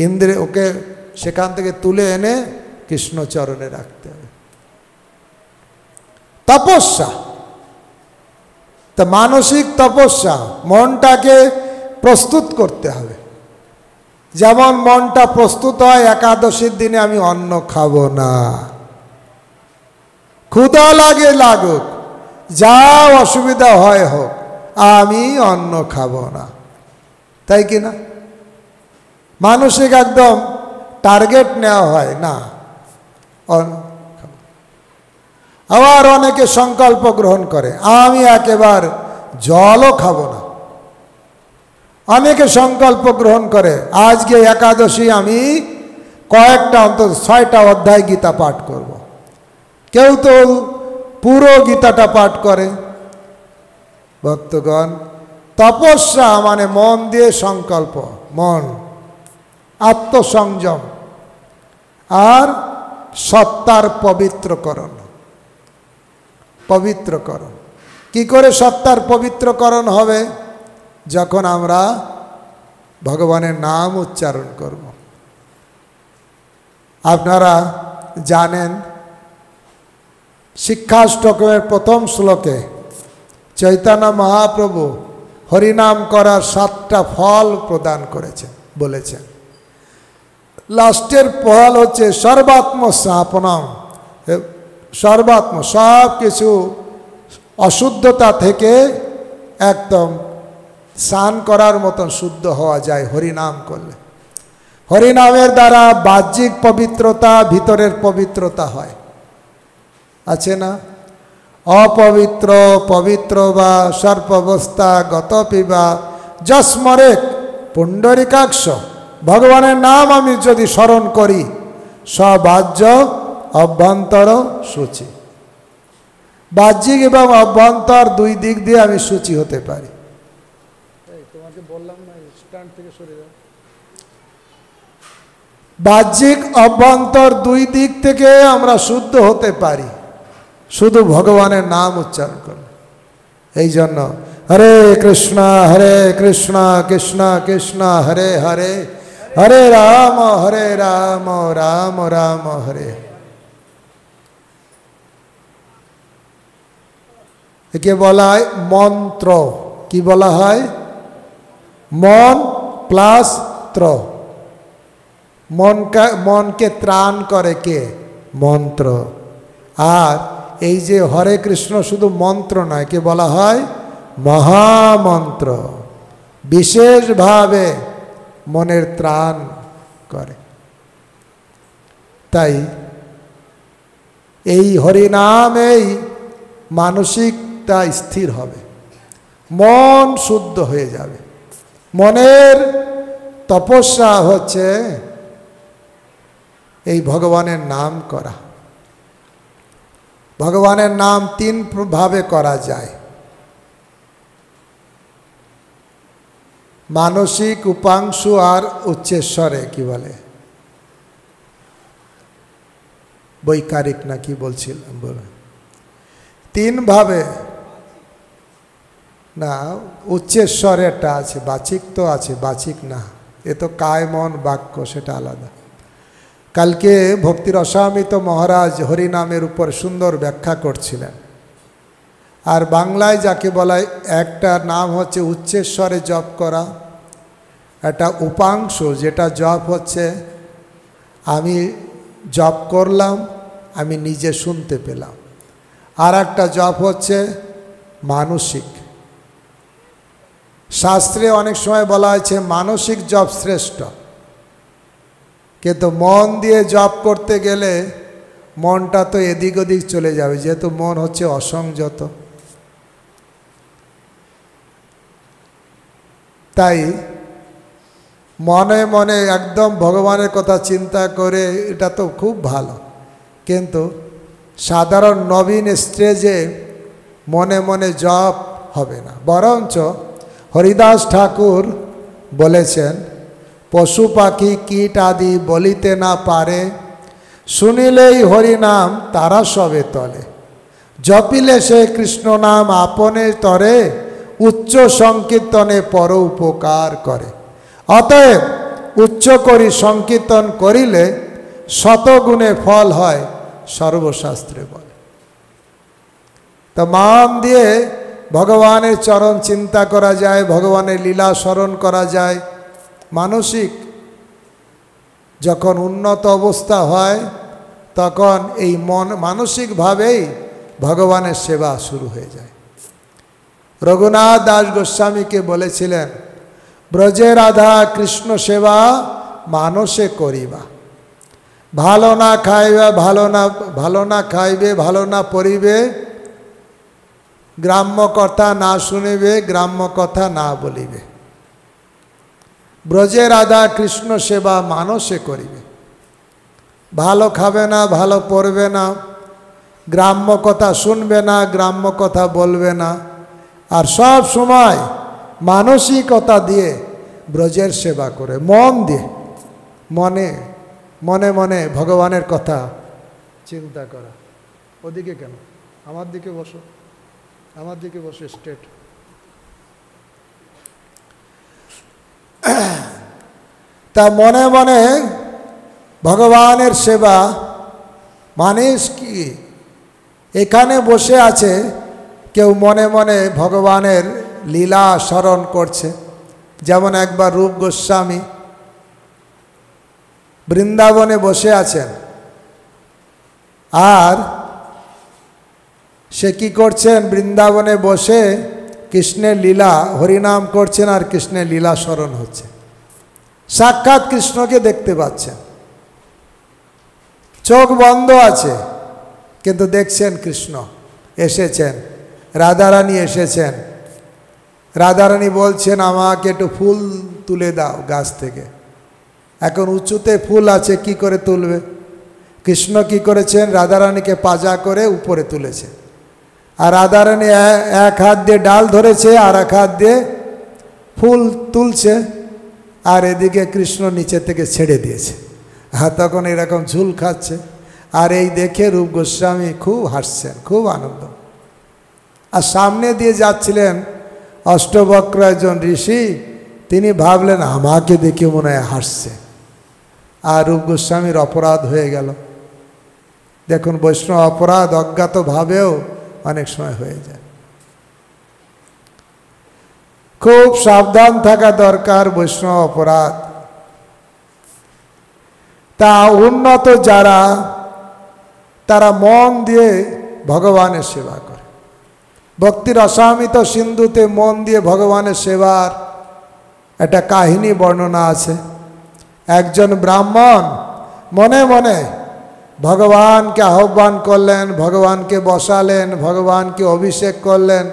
ইন্দ্রে ওকে সেখান থেকে তুলে এনে কৃষ্ণচরণে রাখতে হবে। তপস্যা, তা মানসিক তপস্যা, মনটাকে প্রস্তুত করতে হবে। যেমন মনটা প্রস্তুত হয় একাদশীর দিনে আমি অন্ন খাবো না, ক্ষুধা লাগে লাগুক, যা অসুবিধা হয় হোক, আমি অন্ন খাবো না, তাই কি না? মানসিক একদম টার্গেট নেওয়া হয়, না আবার অনেকে সংকল্প গ্রহণ করে, আমি একেবারে জলও খাবো না। অনেকে সংকল্প গ্রহণ করে, আজকে একাদশী আমি কয়েকটা অন্তত 6টা অধ্যায় গীতা পাঠ করব। কেউ তো পুরো গীতাটা পাঠ করে। ভক্তগণ, তপস্যা মানে মন দিয়ে সংকল্প, মন, আত্মসংযম আর সত্তার পবিত্রকরণ। পবিত্রকরণ কি করে সত্তার পবিত্রকরণ হবে? যখন আমরা ভগবানের নাম উচ্চারণ করব। আপনারা জানেন শিক্ষাষ্টকের প্রথম শ্লোকে চৈতন্য মহাপ্রভু হরিনাম করার 7টা ফল প্রদান করেছেন, বলেছেন। লাস্টের ফল হচ্ছে সর্বাত্ম স্থাপনম, সর্বাত্ম সব কিছু অশুদ্ধতা থেকে একদম স্নান করার মতন শুদ্ধ হওয়া যায় হরিনাম করলে। হরিনামের দ্বারা বাহ্যিক পবিত্রতা, ভিতরের পবিত্রতা হয়। আছে না? অপবিত্র পবিত্র বা সর্বাবস্থা গত পিবা যস্মরে পুণ্ডরিকাক্ষ। ভগবানের নাম আমি যদি স্মরণ করি, সবাহ্য অভ্যন্তর সূচি। বাহ্যিক এবং অভ্যন্তর দুই দিক দিয়ে আমি সূচি হতে পারি। তোমাকে বললাম না স্ট্যান্ড থেকে সরে যাও। বাহ্যিক অভ্যন্তর দুই দিক থেকে আমরা শুদ্ধ হতে পারি শুধু ভগবানের নাম উচ্চারণ করলে। এই জন্য হরে কৃষ্ণ কৃষ্ণ কৃষ্ণ হরে হরে, হরে রাম রাম রাম হরে। একে বলা হয় মন্ত্র। কি বলা হয়? মন প্লাস ত্র। মনকে ত্রাণ করে কে? মন্ত্র। আর এই যে হরে কৃষ্ণ শুধু মন্ত্র নয়, কে বলা হয় মহামন্ত্র। বিশেষভাবে মনের ত্রাণ করে। তাই এই হরিনামেই মানসিকতা স্থির হবে, মন শুদ্ধ হয়ে যাবে। মনের তপস্যা হচ্ছে এই ভগবানের নাম করা। ভগবানের নাম 3 ভাবে করা যায়: মানসিক, উপাংশু আর উচ্চেশ্বরে। কি বলে? বৈকারিক না কি বলছিলাম, বলে 3 ভাবে না। উচ্চেশ্বরেরটা আছে, বাচিক তো আছে, বাচিক না। এ তো কায় মন বাক্য, সেটা আলাদা। কালকে ভক্তি রসামৃত মহারাজ হরিনামের উপর সুন্দর ব্যাখ্যা করছিলেন। আর বাংলায় যাকে বলা হয়, একটা নাম হচ্ছে উচ্চেশ্বরে জপ করা, একটা উপাংশ যেটা জপ হচ্ছে আমি জপ করলাম, আমি নিজে শুনতে পেলাম। আর একটা জপ হচ্ছে মানসিক। শাস্ত্রে অনেক সময় বলা হয়েছে মানসিক জপ শ্রেষ্ঠ, কিন্তু মন দিয়ে জপ করতে গেলে মনটা তো এদিক ওদিক চলে যাবে, যেহেতু মন হচ্ছে অসংযত। তাই মনে মনে একদম ভগবানের কথা চিন্তা করে, এটা তো খুব ভালো, কিন্তু সাধারণ নবীন স্টেজে মনে মনে জপ হবে না। বরঞ্চ হরিদাস ঠাকুর বলেছেন, পশু পাখি কীট আদি বলিতে না পারে, শুনিলেই হরিনাম তারা সবে তলে, জপিলে সে কৃষ্ণ নাম আপনে তরে, উচ্চ সংকীর্তনে পর উপকার করে। অতএব উচ্চ করি সংকীর্তন করিলে শতগুণে ফল হয়, সর্বশাস্ত্রে বলে। তো মান দিয়ে ভগবানের চরণ চিন্তা করা যায়, ভগবানের লীলা স্মরণ করা যায়। মানসিক যখন উন্নত অবস্থা হয়, তখন এই মন মানসিকভাবেই ভগবানের সেবা শুরু হয়ে যায়। রঘুনাথ দাস গোস্বামীকে বলেছিলেন, ব্রজে রাধা কৃষ্ণ সেবা মানসে করিবা, ভালো না খাইবে ভালো না খাইবে ভালো না পড়িবে, গ্রাম্য কথা না শুনিবে, গ্রাম্য কথা না বলিবে। ব্রজে রাধা কৃষ্ণ সেবা মানসে করিবে। ভালো খাবে না, ভালো পড়বে না, গ্রাম্য কথা শুনবে না, গ্রাম্য কথা বলবে না, আর সব সময় মানসিকতা দিয়ে ব্রজের সেবা করে, মন দিয়ে, মনে মনে মনে ভগবানের কথা চিন্তা করা। ওদিকে কেন, আমার দিকে বসো, আমার দিকে বসে স্ট্রেট। তা মনে মনে ভগবানের সেবা মানে কি? এখানে বসে আছে কেউ মনে মনে ভগবানের লীলা স্মরণ করছে। যেমন একবার রূপ গোস্বামী বৃন্দাবনে বসে আছেন, আর সে কি করছেন? বৃন্দাবনে বসে কৃষ্ণের লীলা হরিনাম করছেন, আর কৃষ্ণের লীলা স্মরণ হচ্ছে। সাক্ষাৎ কৃষ্ণকে দেখতে পাচ্ছেন, চোখ বন্ধ আছে, কিন্তু দেখছেন কৃষ্ণ এসেছেন, রাধারানী এসেছেন। রাধারানী বলছেন আমাকে একটু ফুল তুলে দাও গাছ থেকে। এখন উঁচুতে ফুল আছে, কি করে তুলবে? কৃষ্ণ কি করেছেন? রাধারানীকে পাজা করে উপরে তুলেছে, আর রাধারানী এক হাত দিয়ে ডাল ধরেছে, আর এক হাত দিয়ে ফুল তুলছে, আর এদিকে কৃষ্ণ নিচে থেকে ছেড়ে দিয়েছে। তখন এরকম ঝুল খাচ্ছে, আর এই দেখে রূপ গোস্বামী খুব হাসছেন, খুব আনন্দ। আর সামনে দিয়ে যাচ্ছিলেন অষ্টবক্র একজন ঋষি, তিনি ভাবলেন আমাকে দেখে মনে হয় হাসছে, আর রূপ গোস্বামীর অপরাধ হয়ে গেল। দেখুন, বৈষ্ণব অপরাধ অজ্ঞাত ভাবেও অনেক সময় হয়ে যায়। খুব সাবধান থাকা দরকার বৈষ্ণব অপরাধ। তা উন্নত যারা, তারা মন দিয়ে ভগবানের সেবা করে। ভক্তির অসামিত সিন্ধুতে মন দিয়ে ভগবানের সেবার একটা কাহিনী বর্ণনা আছে। একজন ব্রাহ্মণ মনে মনে ভগবানকে আহ্বান করলেন, ভগবানকে বসালেন, ভগবানকে অভিষেক করলেন,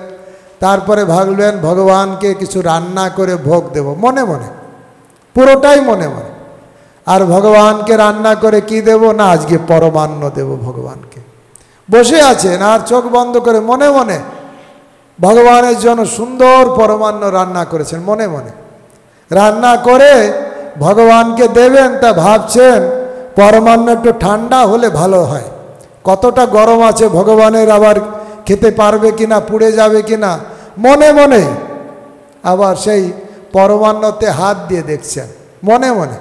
তারপরে ভাবলেন ভগবানকে কিছু রান্না করে ভোগ দেব, মনে মনে, পুরোটাই মনে মনে। আর ভগবানকে রান্না করে কি দেব না, আজকে পরমান্ন দেব ভগবানকে। বসে আছেন আর চোখ বন্ধ করে মনে মনে ভগবানের জন্য সুন্দর পরমান্ন রান্না করেছেন, মনে মনে রান্না করে ভগবানকে দেবেন। তা ভাবছেন পরমান্ন একটু ঠান্ডা হলে ভালো হয়, কতটা গরম আছে ভগবানের আবার খেতে পারবে কিনা, পুড়ে যাবে কিনা, মনে মনে আবার সেই পরমান্নতে হাত দিয়ে দেখছেন মনে মনে।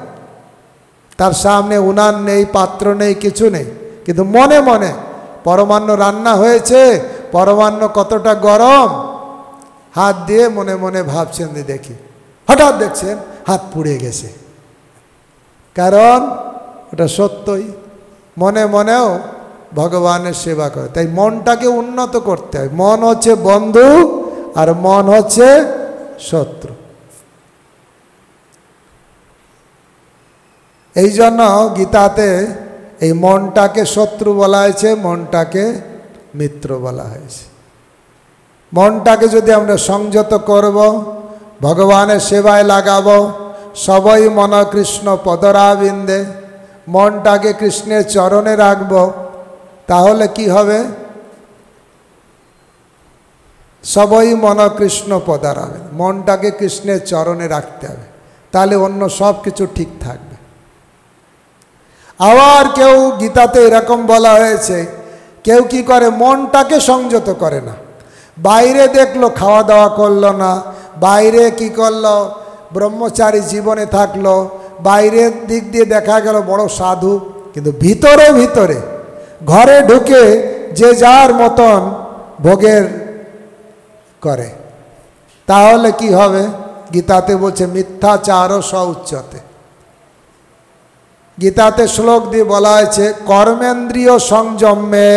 তার সামনে উনান নেই, পাত্র নেই, কিছু নেই, কিন্তু মনে মনে পরমান্ন রান্না হয়েছে, পরমান্ন কতটা গরম, হাত দিয়ে মনে মনে ভাবছেন যে দেখি। হঠাৎ দেখছেন হাত পুড়ে গেছে, কারণ ওটা সত্যই মনে মনেও ভগবানের সেবা করে। তাই মনটাকে উন্নত করতে হয়। মন হচ্ছে বন্ধু আর মন হচ্ছে শত্রু। এই জন্য গীতাতে এই মনটাকে শত্রু বলা হয়েছে, মনটাকে মিত্র বলা হয়েছে। মনটাকে যদি আমরা সংযত করব, ভগবানের সেবায় লাগাবো, সবই মন কৃষ্ণ পদরাবিন্দে, মনটাকে কৃষ্ণের চরণে রাখব, তাহলে কি হবে? সবই মন কৃষ্ণ পদরাবিন্দে, মনটাকে কৃষ্ণের চরণে রাখতে হবে, তাহলে অন্য সব কিছু ঠিক থাকবে। আবার কেউ গীতাতে এরকম বলা হয়েছে, কেউ কি করে মনটাকে সংযত করে না, বাইরে দেখলো খাওয়া দাওয়া করলো না, বাইরে কি করলো ব্রহ্মচারী জীবনে থাকলো, বাইরের দিক দিয়ে দেখা গেল বড় সাধু, কিন্তু ভিতরে ভিতরে ঘরে ঢুকে যে যার মতন ভোগের করে, তাহলে কি হবে? গীতাতে বলছে মিথ্যাচার সৌচ্যতে। গীতাতে শ্লোক দিয়ে বলা হয়েছে কর্মেন্দ্রিয় সংযমে,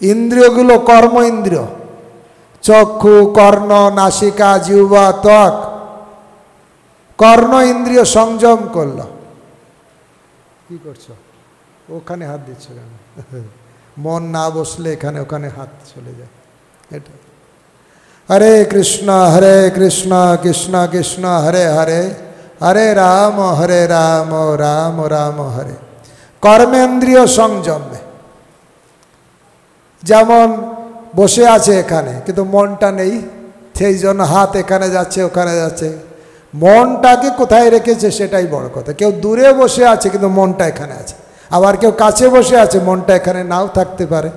ইন্দ্রিয়গুলো কর্ম ইন্দ্রিয়, চক্ষু, কর্ণ, নাসিকা, জিহ্বা, ত্বক, কর্ণ ইন্দ্রিয় সংযম করল। কি করছো? ওখানে হাত দিচ্ছ কেন? মন না বসলে এখানে ওখানে হাত চলে যায়। এটা হরে কৃষ্ণ কৃষ্ণ কৃষ্ণ হরে হরে, হরে রাম রাম রাম হরে। কর্মেন্দ্রিয় সংযমে যেমন বসে আছে এখানে কিন্তু মনটা নেই, সেই জন্য হাত এখানে যাচ্ছে ওখানে যাচ্ছে। মনটাকে কোথায় রেখেছে সেটাই বড় কথা। কেউ দূরে বসে আছে কিন্তু মনটা এখানে আছে, আবার কেউ কাছে বসে আছে মনটা এখানে নাও থাকতে পারে।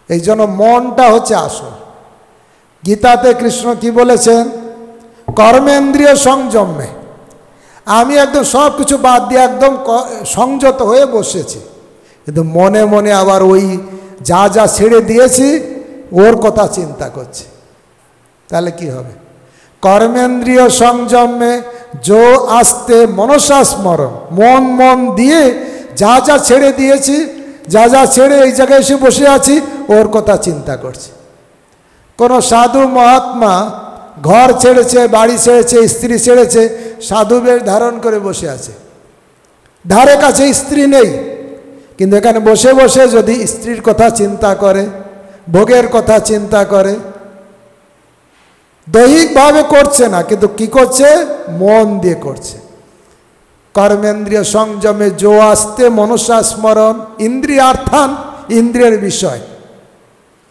এই জন্য মনটা হচ্ছে আসল। গীতাতে কৃষ্ণ কি বলেছেন? কর্মেন্দ্রিয় সংযমে আমি একদম সব কিছু বাদ দিয়ে একদম সংযত হয়ে বসেছি, কিন্তু মনে মনে আবার ওই যা যা ছেড়ে দিয়েছি ওর কথা চিন্তা করছি, তাহলে কি হবে? কর্মেন্দ্রিয় সংযমে যো আস্তে মনসা স্মরণ, মন দিয়ে যা যা ছেড়ে দিয়েছি, যা যা ছেড়ে এই জায়গায় এসে বসে আছি ওর কথা চিন্তা করছি। কোনো সাধু মহাত্মা ঘর ছেড়েছে, বাড়ি ছেড়েছে, স্ত্রী ছেড়েছে, সাধু বেশ ধারণ করে বসে আছে, ধারে কাছে স্ত্রী নেই, কিন্তু এখানে বসে বসে যদি স্ত্রীর কথা চিন্তা করে, ভোগের কথা চিন্তা করে, দৈহিকভাবে করছে না কিন্তু কি করছে? মন দিয়ে করছে। কর্মেন্দ্রিয় সংযমে যো আস্তে মনসা স্মরণ ইন্দ্রিয়ার্থান, ইন্দ্রিয়ের বিষয়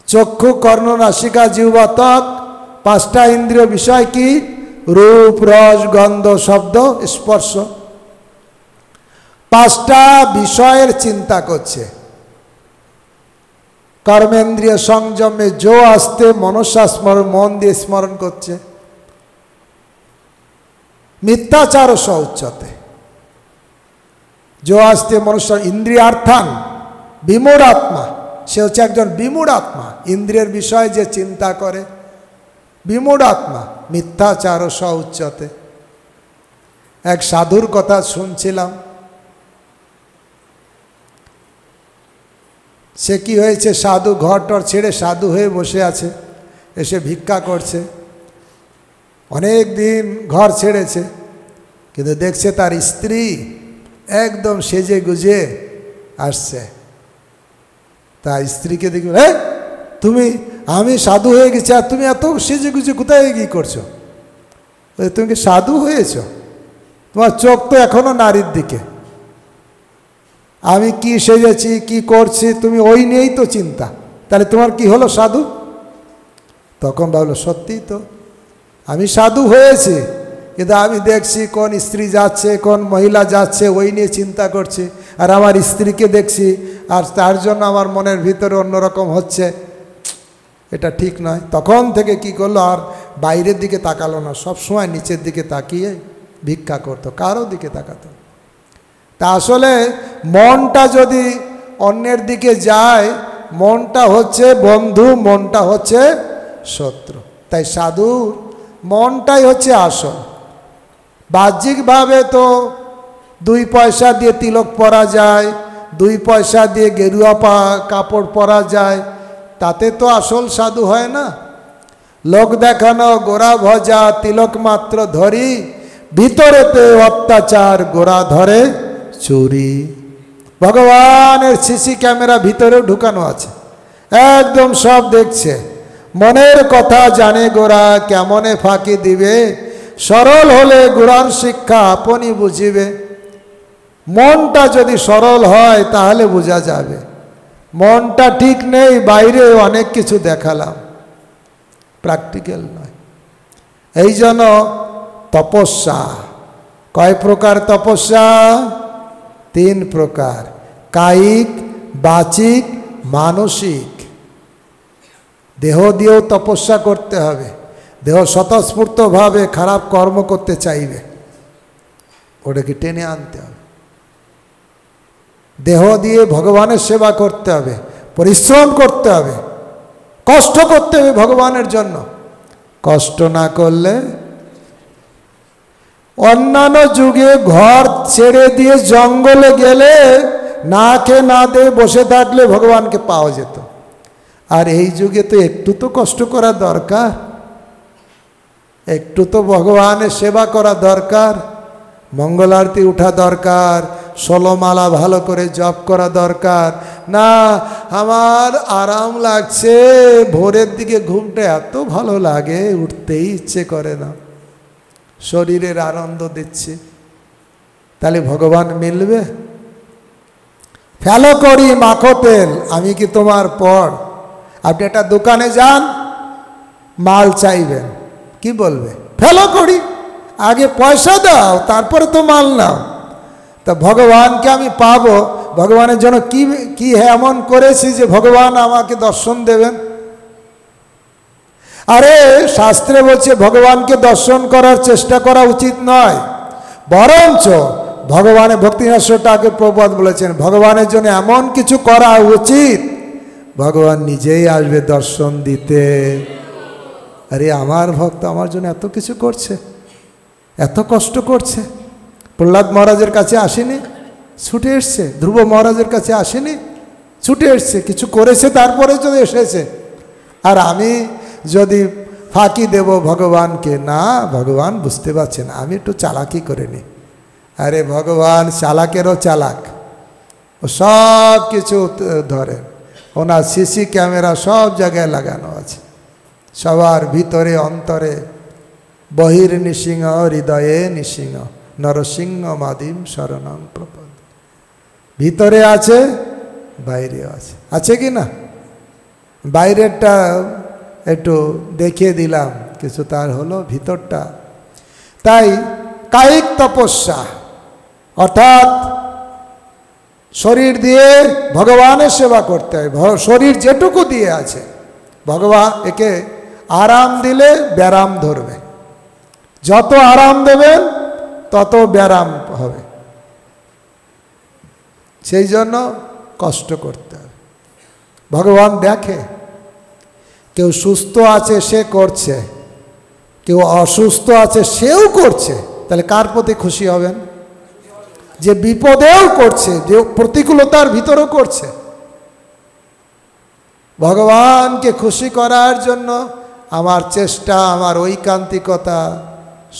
চক্ষু কর্ণ নাসিকা জিহ্বা ত্বক, পাঁচটা ইন্দ্রিয় বিষয় কি? রূপ রস গন্ধ শব্দ স্পর্শ, পাঁচটা বিষয়ের চিন্তা করছে। কর্মেন্দ্রিয় সংযমে যো আস্তে মনসা স্মরণ, মন দিয়ে স্মরণ করছে। মিথ্যাচার সৌচ্যতে যো আস্তে মনুষ্য ইন্দ্রিয়ার্থান, বিমূঢ় আত্মা, সে হচ্ছে একজন বিমূঢ় আত্মা, ইন্দ্রিয়ের বিষয়ে যে চিন্তা করে, বিমূঢ় আত্মা। মিথ্যাচার সৌচ্যতে। এক সাধুর কথা শুনছিলাম, সে কি হয়েছে, সাধু ঘর টর ছেড়ে সাধু হয়ে বসে আছে, এসে ভিক্ষা করছে। অনেক দিন ঘর ছেড়েছে, কিন্তু দেখছে তার স্ত্রী একদম সেজে গুজে আসছে। তার স্ত্রীকে দেখবে, হ্যাঁ তুমি, আমি সাধু হয়ে গেছি আর তুমি এত সেজে গুজে কোথায় কি করছো? তুমি কি সাধু হয়েছ? তোমার চোখ তো এখনো নারীর দিকে। আমি কি সেজেছি কি করছি তুমি ওই নিয়েই তো চিন্তা, তাহলে তোমার কি হলো সাধু? তখন ভাবলো সত্যি তো, আমি সাধু হয়েছি কিন্তু আমি দেখছি কোন স্ত্রী যাচ্ছে কোন মহিলা যাচ্ছে ওই নিয়ে চিন্তা করছি, আর আমার স্ত্রীকে দেখছি আর তার জন্য আমার মনের ভিতরে অন্যরকম হচ্ছে, এটা ঠিক নয়। তখন থেকে কি করলো, আর বাইরের দিকে তাকালো না, সব সময় নিচের দিকে তাকিয়ে ভিক্ষা করতো, কারো দিকে তাকাতো। তা আসলে মনটা যদি অন্যের দিকে যায়, মনটা হচ্ছে বন্ধু, মনটা হচ্ছে শত্রু। তাই সাধুর মনটাই হচ্ছে আসল। বাহ্যিকভাবে তো 2 পয়সা দিয়ে তিলক পরা যায়, 2 পয়সা দিয়ে গেরুয়া কাপড় পরা যায়, তাতে তো আসল সাধু হয় না। লোক দেখানো গোরা ভজা তিলক মাত্র ধরি, ভিতরেতে অত্যাচার গোরা ধরে চুরি। ভগবানের সিসি ক্যামেরা ভিতরেও ঢুকানো আছে, একদম সব দেখছে। মনের কথা জানে গোরা কেমনে ফাঁকি দিবে, সরল হলে গোরার শিক্ষা আপনি বুঝিবে। মনটা যদি সরল হয় তাহলে বোঝা যাবে। মনটা ঠিক নেই, বাইরে অনেক কিছু দেখালাম, প্র্যাকটিক্যাল নয়। এই জন্য তপস্যা, কয় প্রকার তপস্যা? 3 প্রকার, কায়িক বাচিক মানসিক। দেহ দিয়েও তপস্যা করতে হবে, দেহ স্বতঃস্ফূর্তভাবে খারাপ কর্ম করতে চাইবে, ওটাকে টেনে আনতে হবে। দেহ দিয়ে ভগবানের সেবা করতে হবে, পরিশ্রম করতে হবে, কষ্ট করতে হবে ভগবানের জন্য। কষ্ট না করলে, অন্যান্য যুগে ঘর ছেড়ে দিয়ে জঙ্গলে গেলে না খেয়ে না দিয়ে বসে থাকলে ভগবানকে পাওয়া যেত। আর এই যুগে তো একটু তো কষ্ট করা দরকার, একটু তো ভগবানের সেবা করা দরকার, মঙ্গল আরতি উঠা দরকার, 16 মালা ভালো করে জপ করা দরকার। না, আমার আরাম লাগছে, ভোরের দিকে ঘুমটা এত ভালো লাগে, উঠতেই ইচ্ছে করে না, শরীরের আনন্দ দিচ্ছে, তাহলে ভগবান মিলবে? ফেলো করি মাখো তেল, আমি কি তোমার পর? আপনি একটা দোকানে যান, মাল চাইবেন, কি বলবে? ফেলো করি, আগে পয়সা দাও তারপরে তো মাল নাও। তা ভগবানকে আমি পাবো, ভগবানের জন্য কি কি এমন করেছি যে ভগবান আমাকে দর্শন দেবেন? আরে শাস্ত্রে বলছে ভগবানকে দর্শন করার চেষ্টা করা উচিত নয়, বরঞ্চ ভগবানের ভক্তিনাথ ঠাকুর প্রভুপাদ বলেছেন ভগবানের জন্য এমন কিছু করা উচিত ভগবান নিজেই আসবে দর্শন দিতে। আরে আমার ভক্ত আমার জন্য এত কিছু করছে, এত কষ্ট করছে, প্রহ্লাদ মহারাজের কাছে আসেনি, ছুটে এসছে। ধ্রুব মহারাজের কাছে আসেনি, ছুটে এসছে, কিছু করেছে তারপরে যদি এসেছে। আর আমি যদি ফাঁকি দেব ভগবানকে, না, ভগবান বুঝতে পারছে না, আমি একটু চালাকি করে নিই। আরে ভগবান চালাকেরও চালাক, ও সব কিছু ধরে, ওনার সিসি ক্যামেরা সব জায়গায় লাগানো আছে, সবার ভিতরে অন্তরে। বহির নৃসিংহ হৃদয়ে নৃসিংহ, নরসিংহ মাদিম শরণং প্রপদ। ভিতরে আছে, বাইরে আছে, আছে কি না? বাইরেরটা একটু দেখিয়ে দিলাম কিছু, তার হলো ভিতরটা। তাই কায়িক তপস্যা অর্থাৎ শরীর দিয়ে ভগবানের সেবা করতে হয়। শরীর যেটুকু দিয়ে আছে ভগবান, একে আরাম দিলে ব্যারাম ধরবে, যত আরাম দেবেন তত ব্যারাম হবে, সেই জন্য কষ্ট করতে হবে। ভগবান দেখে কেউ সুস্থ আছে সে করছে, কেউ অসুস্থ আছে সেও করছে, তাহলে কার প্রতি খুশি হবেন? যে বিপদেও করছে, যে প্রতিকূলতার ভিতরেও করছে। ভগবানকে খুশি করার জন্য আমার চেষ্টা, আমার ঐকান্তিকতা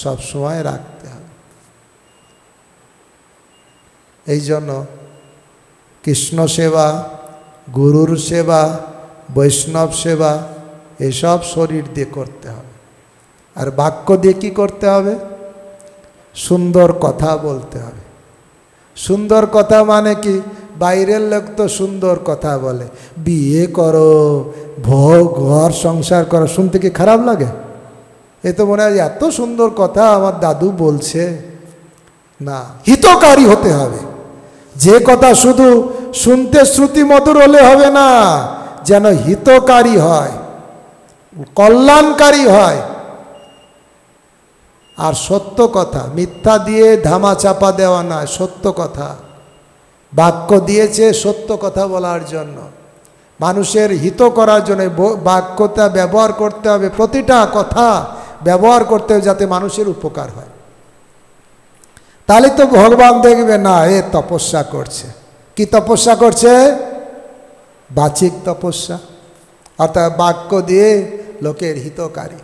সবসময় রাখতে হবে। এই জন্য কৃষ্ণ সেবা, গুরুর সেবা, বৈষ্ণব সেবা এসব শরীর দিয়ে করতে হবে। আর বাক্য দিয়ে কী করতে হবে? সুন্দর কথা বলতে হবে। সুন্দর কথা মানে কি? বাইরের লোক তো সুন্দর কথা বলে, বিয়ে করো, ঘর সংসার করো, শুনতে কি খারাপ লাগে? এ তো মনে হয় এত সুন্দর কথা আমার দাদু বলছে। না, হিতকারী হতে হবে। যে কথা শুধু শুনতে শ্রুতি মধুর হলে হবে না, যেন হিতকারী হয়, কল্যাণকারী হয়। আর সত্য কথা, মিথ্যা দিয়ে ধামা চাপা দেওয়া নয়, সত্য কথা। বাক্য দিয়েছে সত্য কথা বলার জন্য, মানুষের হিত করার জন্য বাক্যটা ব্যবহার করতে হবে। প্রতিটা কথা ব্যবহার করতে হবে যাতে মানুষের উপকার হয়। তাহলে তো ভগবান দেখবে না এ তপস্যা করছে। কি তপস্যা করছে? বাচিক তপস্যা, অর্থাৎ বাক্য দিয়ে লোকের হিতকারী।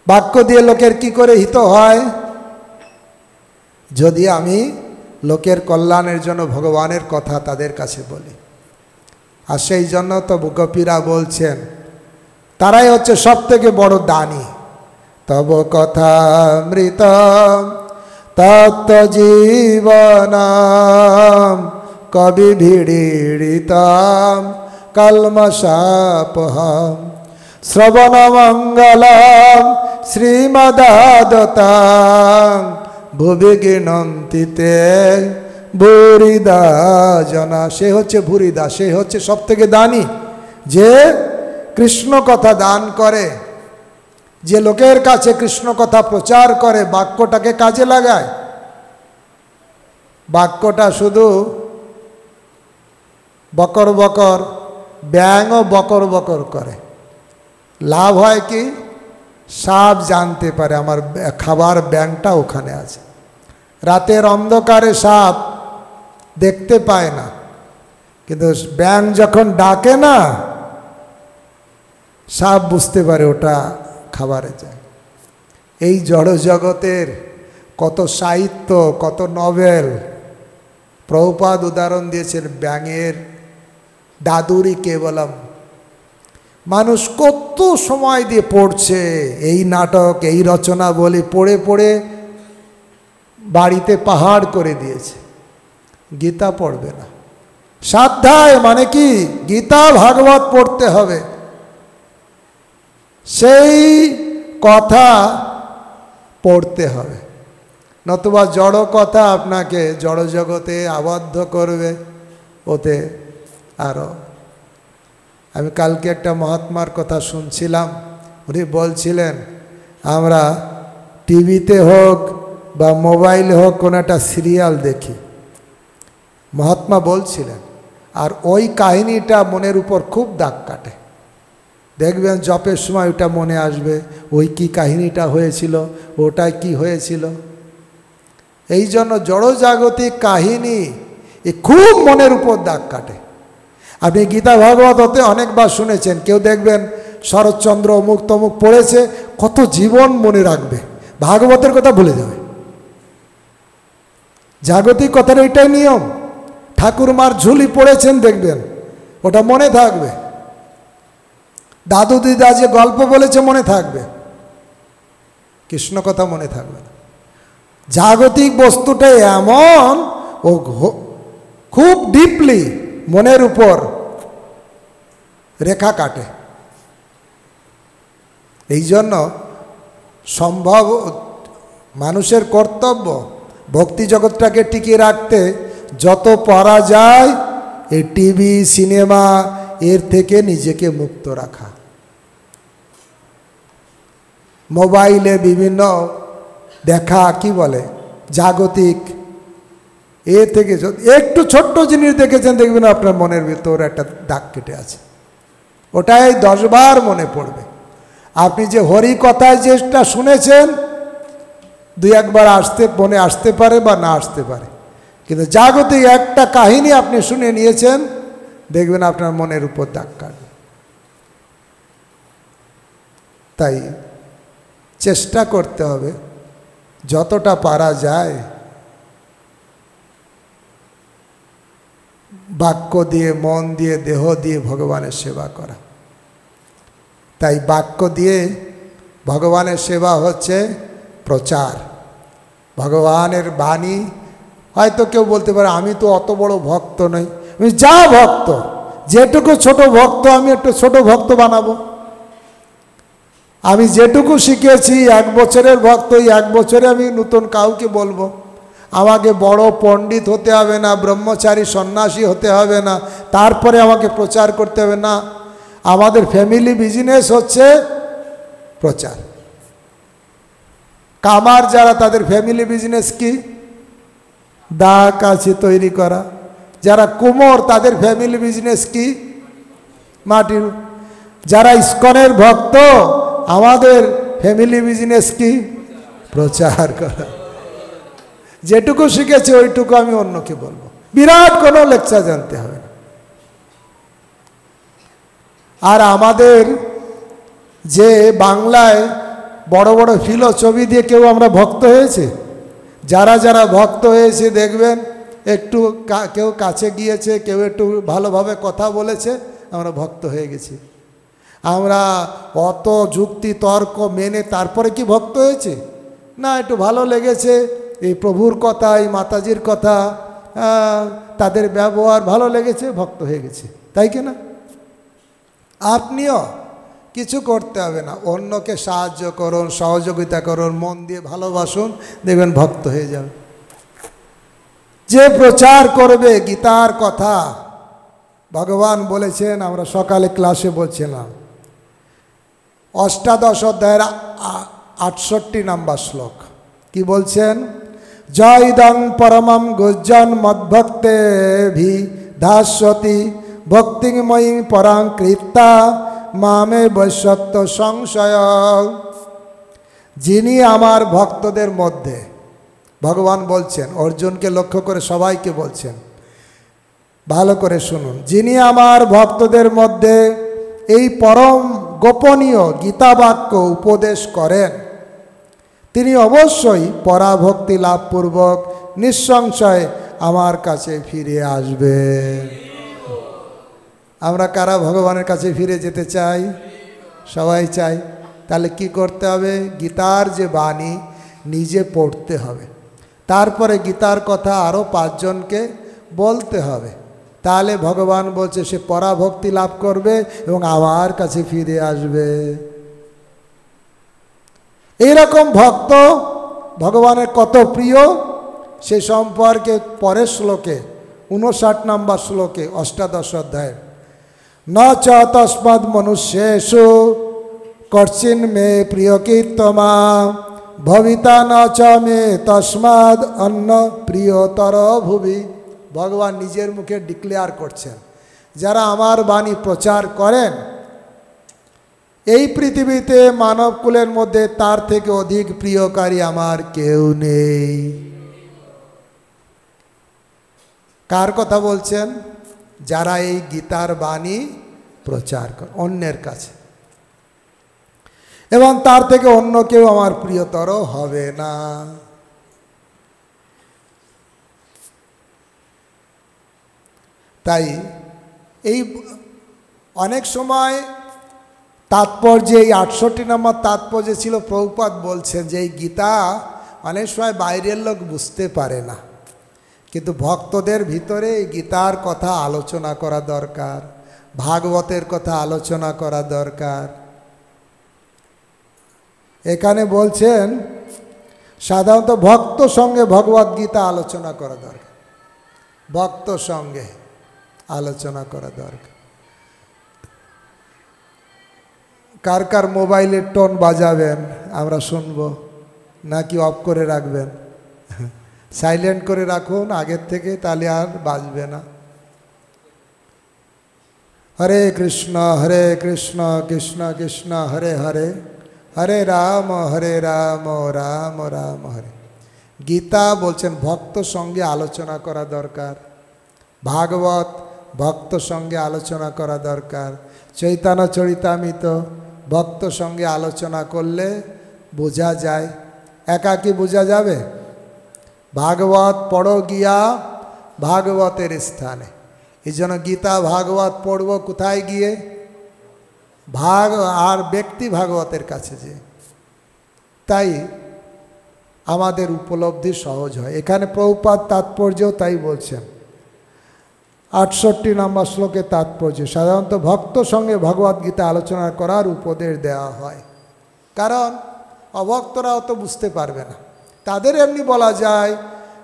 বাক্য দিয়ে লোকের কি করে হিত হয়? যদি আমি লোকের কল্যাণের জন্য ভগবানের কথা তাদের কাছে বলি। আর সেই জন্য তো গোপীরা বলছেন তারাই হচ্ছে সব থেকে বড় দানী। তব কথা মৃত তত্ত্ব জীবনাম কবি ভিড়িতাম কলমশাপহম শ্রবণ মঙ্গলম শ্রীমদাদতাং ভুবি গিনন্তিতে ভুরিদা জনা। সে হচ্ছে ভুরিদা, সে হচ্ছে সব থেকে দানী, যে কৃষ্ণ কথা দান করে, যে লোকের কাছে কৃষ্ণ কথা প্রচার করে, বাক্যটাকে কাজে লাগায়। বাক্যটা শুধু বকর বকর, ব্যাঙও বকর বকর করে, লাভ হয় কি? সাপ জানতে পারে আমার খাবার ব্যাঙটা ওখানে আছে। রাতের অন্ধকারে সাপ দেখতে পায় না, কিন্তু ব্যাঙ যখন ডাকে না, সাপ বুঝতে পারে ওটা খাবারে যায়। এই জড় জগতের কত সাহিত্য, কত নভেল প্রভুপাদ উদাহরণ দিয়েছেন ব্যাঙের দাদুরি কেবলম। মানুষ কত সময় দিয়ে পড়ছে এই নাটক, এই রচনা বলে পড়ে পড়ে বাড়িতে পাহাড় করে দিয়েছে, গীতা পড়বে না। সাধ্যায় মানে কি? গীতা ভাগবত পড়তে হবে, সেই কথা পড়তে হবে, নতুবা জড় কথা আপনাকে জড় জগতে আবদ্ধ করবে। ওতে আরও আমি কালকে একটা মহাত্মার কথা শুনছিলাম, উনি বলছিলেন আমরা টিভিতে হোক বা মোবাইলে হোক কোনো একটা সিরিয়াল দেখি, মহাত্মা বলছিলেন, আর ওই কাহিনীটা মনের উপর খুব দাগ কাটে। দেখবেন জপের সময় ওটা মনে আসবে, ওই কি কাহিনীটা হয়েছিল, ওটাই কি হয়েছিল। এই জন্য জড়জাগতিক কাহিনী এ খুব মনের উপর দাগ কাটে। আপনি গীতা ভাগবত হতে অনেকবার শুনেছেন, কেউ দেখবেন শরৎচন্দ্র অমুক তমুক পড়েছে, কত জীবন মনে রাখবে, ভাগবতের কথা ভুলে যাবে। জাগতিক কথার এটাই নিয়ম। ঠাকুরমার ঝুলি পড়েছেন দেখবেন, ওটা মনে থাকবে। দাদু দিদা যে গল্প বলেছে মনে থাকবে, কৃষ্ণ কথা মনে থাকবে না। জাগতিক বস্তুটা এমন, ও খুব ডিপলি মনের উপর রেখা কাটে। এই জন্য সম্ভব মানুষের কর্তব্য ভক্তি জগৎটাকে টিকিয়ে রাখতে যত পারা যায় এই টিভি সিনেমা এর থেকে নিজেকে মুক্ত রাখা। মোবাইলে বিভিন্ন দেখা কি বলে জাগতিক এ থেকে একটু ছোট্ট জিনিস দেখেছেন দেখবেন আপনার মনের ভিতর একটা দাগ কেটে আছে, ওটাই 10 বার মনে পড়বে। আপনি যে হরি কথায় যেটা শুনেছেন 2-1 বার মনে আসতে পারে বা না আসতে পারে, কিন্তু জাগতিক একটা কাহিনী আপনি শুনে নিয়েছেন দেখবেন আপনার মনের উপর দাগ কাটবে। তাই চেষ্টা করতে হবে যতটা পারা যায় বাক্য দিয়ে, মন দিয়ে, দেহ দিয়ে ভগবানের সেবা করা। তাই বাক্য দিয়ে ভগবানের সেবা হচ্ছে প্রচার, ভগবানের বাণী। হয়তো কেউ বলতে পারে আমি তো অত বড় ভক্ত নই, আমি যা ভক্ত, যেটুকু ছোট ভক্ত আমি একটু ছোট ভক্ত বানাবো। আমি যেটুকু শিখেছি 1 বছরের ভক্ত, এই 1 বছরে আমি নতুন কাউকে বলবো। আমাকে বড় পণ্ডিত হতে হবে না, ব্রহ্মচারী সন্ন্যাসী হতে হবে না, তারপরে আমাকে প্রচার করতে হবে না। আমাদের ফ্যামিলি বিজনেস হচ্ছে প্রচার। কামার যারা তাদের ফ্যামিলি বিজনেস কি? দা কাছে তৈরি করা। যারা কুমোর তাদের ফ্যামিলি বিজনেস কি? মাটির। যারা ইস্কনের ভক্ত আমাদের ফ্যামিলি বিজনেস কি? প্রচার করা। যেটুকু শিখেছি ওইটুকু আমি অন্যকে বলবো, বিরাট কোনো লেকচার জানতে হবে না। আর আমাদের যে বাংলায় বড় বড় ফিলোসফি দিয়ে কেউ আমরা ভক্ত হয়েছে? যারা যারা ভক্ত হয়েছে দেখবেন একটু কেউ কাছে গিয়েছে, কেউ একটু ভালোভাবে কথা বলেছে, আমরা ভক্ত হয়ে গেছি। আমরা অত যুক্তি তর্ক মেনে তারপরে কি ভক্ত হয়েছে? না, একটু ভালো লেগেছে, এই প্রভুর কথা, এই মাতাজির কথা, তাদের ব্যবহার ভালো লেগেছে, ভক্ত হয়ে গেছে, তাই কি না? আপনিও কিছু করতে হবে না, অন্যকে সাহায্য করুন, সহযোগিতা করুন, মন দিয়ে ভালোবাসুন, দেখবেন ভক্ত হয়ে যাবে। যে প্রচার করবে গীতার কথা, ভগবান বলেছেন, আমরা সকালে ক্লাসে বলছিলাম, অষ্টাদশ অধ্যায়ের 68 নম্বর শ্লোক কি বলছেন? জয়দং পরমম গুজ্জন মদ্ভক্তে ভি ধাস্যতি ভক্তিময়ী পরাং কৃত্তা মামে বৈশ্বত্ব সংশয়। যিনি আমার ভক্তদের মধ্যে, ভগবান বলছেন, অর্জুনকে লক্ষ্য করে সবাইকে বলছেন, ভালো করে শুনুন, যিনি আমার ভক্তদের মধ্যে এই পরম গোপনীয় গীতাবাক্য উপদেশ করেন তিনি অবশ্যই পরাভক্তি লাভপূর্বক নিঃসংশয়ে আমার কাছে ফিরে আসবে। আমরা কারা ভগবানের কাছে ফিরে যেতে চাই? সবাই চাই। তাহলে কি করতে হবে? গীতার যে বাণী নিজে পড়তে হবে, তারপরে গীতার কথা আরও 5 জনকে বলতে হবে। তাহলে ভগবান বলছে সে পরাভক্তি লাভ করবে এবং আমার কাছে ফিরে আসবে। এইরকম ভক্ত ভগবানের কত প্রিয় সে সম্পর্কে পরের শ্লোকে 59 নম্বর শ্লোকে 18 অধ্যায়, ন চ তস্মাদ মনুষ্যেষু কর্চিন মে প্রিয়কীর্তমা ভবিতা ন চ মে তস্মাদ অন্য প্রিয়তর ভুবি। ভগবান নিজের মুখে ডিক্লেয়ার করছেন, যারা আমার বাণী প্রচার করেন এই পৃথিবীতে মানবকুলের মধ্যে তার থেকে অধিক প্রিয়কারী আমার কেউ নেই। কার কথা বলছেন? যারা এই গীতার বাণী প্রচার করে অন্যের কাছে, এবং তার থেকে অন্য কেউ আমার প্রিয়তর হবে না। তাই এই অনেক সময় তাৎপর্য, এই 68 নম্বর তাৎপর্য ছিল, প্রভুপাদ বলছেন যে এই গীতা অনেক সময় বাইরের লোক বুঝতে পারে না, কিন্তু ভক্তদের ভিতরে এই গীতার কথা আলোচনা করা দরকার, ভাগবতের কথা আলোচনা করা দরকার। এখানে বলছেন সাধারণত ভক্ত সঙ্গে ভগবদ গীতা আলোচনা করা দরকার, ভক্ত সঙ্গে আলোচনা করা দরকার। কার কার মোবাইলের টোন বাজাবেন আমরা শুনবো, নাকি অফ করে রাখবেন? সাইলেন্ট করে রাখুন আগের থেকে, তাহলে আর বাজবে না। হরে কৃষ্ণ কৃষ্ণ কৃষ্ণ হরে হরে, হরে রাম রাম রাম হরে। গীতা বলছেন ভক্ত সঙ্গে আলোচনা করা দরকার, ভাগবত ভক্ত সঙ্গে আলোচনা করা দরকার, চৈতন্য চরিতামৃত ভক্ত সঙ্গে আলোচনা করলে বোঝা যায়। একাকী বোঝা যাবে? ভাগবত পড়ো গিয়া ভাগবতের স্থানে। এই জন্য গীতা ভাগবত পড়ব কোথায় গিয়ে? আর ব্যক্তি ভাগবতের কাছে যে, তাই আমাদের উপলব্ধি সহজ হয়। এখানে প্রভুপাদ তাৎপর্যও তাই বলছেন। 68 নম্বর শ্লোকে তাৎপর্য সাধারণত ভক্ত সঙ্গে ভগবদ গীতা আলোচনা করার উপদেশ দেওয়া হয়, কারণ অভক্তরা অত বুঝতে পারবে না। তাদের এমনি বলা যায়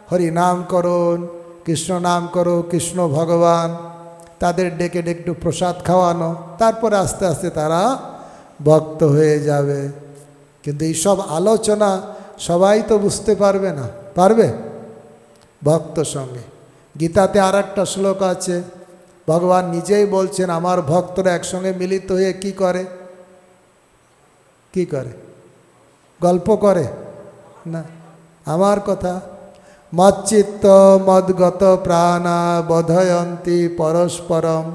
হরি নাম করুন, কৃষ্ণ নাম করো, কৃষ্ণ ভগবান, তাদের ডেকে ডেকে একটু প্রসাদ খাওয়ানো, তারপরে আস্তে আস্তে তারা ভক্ত হয়ে যাবে। কিন্তু এইসব আলোচনা সবাই তো বুঝতে পারবে না, পারবে? ভক্ত সঙ্গে। গীতাতে আর একটা শ্লোক আছে, ভগবান নিজেই বলছেন আমার ভক্তরা একসঙ্গে মিলিত হয়ে কি করে? কি করে? গল্প করে না, আমার কথা। মচ্চিত্ত মদ্গত প্রাণা বোধয়ন্তি পরস্পরম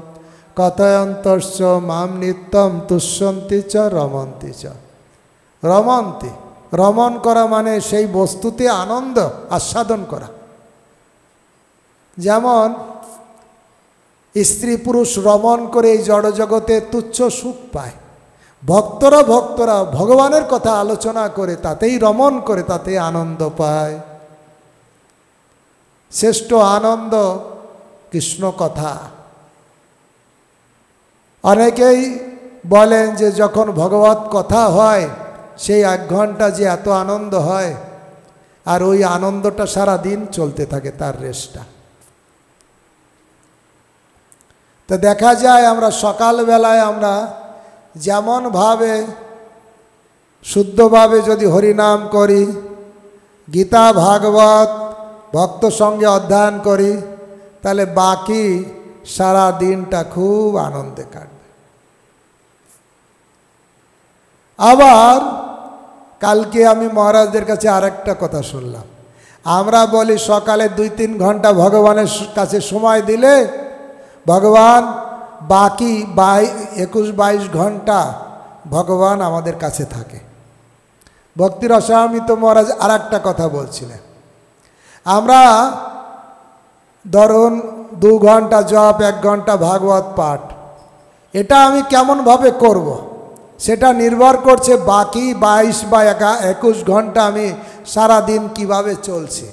কথয়ন্তশ্চ মাম নিত্যম তুষ্যন্তি চ রমন্তি চ। রমন্তি, রমণ করা মানে সেই বস্তুতে আনন্দ আস্বাদন করা। যেমন স্ত্রী পুরুষ রমণ করে এই জড়জগতে তুচ্ছ সুখ পায়, ভক্তরা ভগবানের কথা আলোচনা করে তাতেই রমণ করে, তাতেই আনন্দ পায়। শ্রেষ্ঠ আনন্দ কৃষ্ণ কথা। অনেকেই বলেন যে যখন ভগবত কথা হয় সেই 1 ঘন্টা যে এত আনন্দ হয়, আর ওই আনন্দটা সারা দিন চলতে থাকে, তার রেশটা। তো দেখা যায় আমরা সকালবেলায় আমরা যেমনভাবে শুদ্ধভাবে যদি হরিনাম করি, গীতা ভাগবত ভক্ত সঙ্গে অধ্যয়ন করি, তাহলে বাকি সারা দিনটা খুব আনন্দে কাটবে। আবার কালকে আমি মহারাজদের কাছে আরেকটা কথা শুনলাম, আমরা বলি সকালে 2-3 ঘন্টা ভগবানের কাছে সময় দিলে ভগবান বাকি 21-22 ঘন্টা ভগবান আমাদের কাছে থাকে। ভক্তির রসামৃত মহারাজ আর একটা কথা বলছিলেন, আমরা ধরুন 2 ঘন্টা জপ, 1 ঘন্টা ভাগবত পাঠ, এটা আমি কেমনভাবে করব। সেটা নির্ভর করছে বাকি 22 বা 21 ঘন্টা আমি সারা দিন কিভাবে চলছি।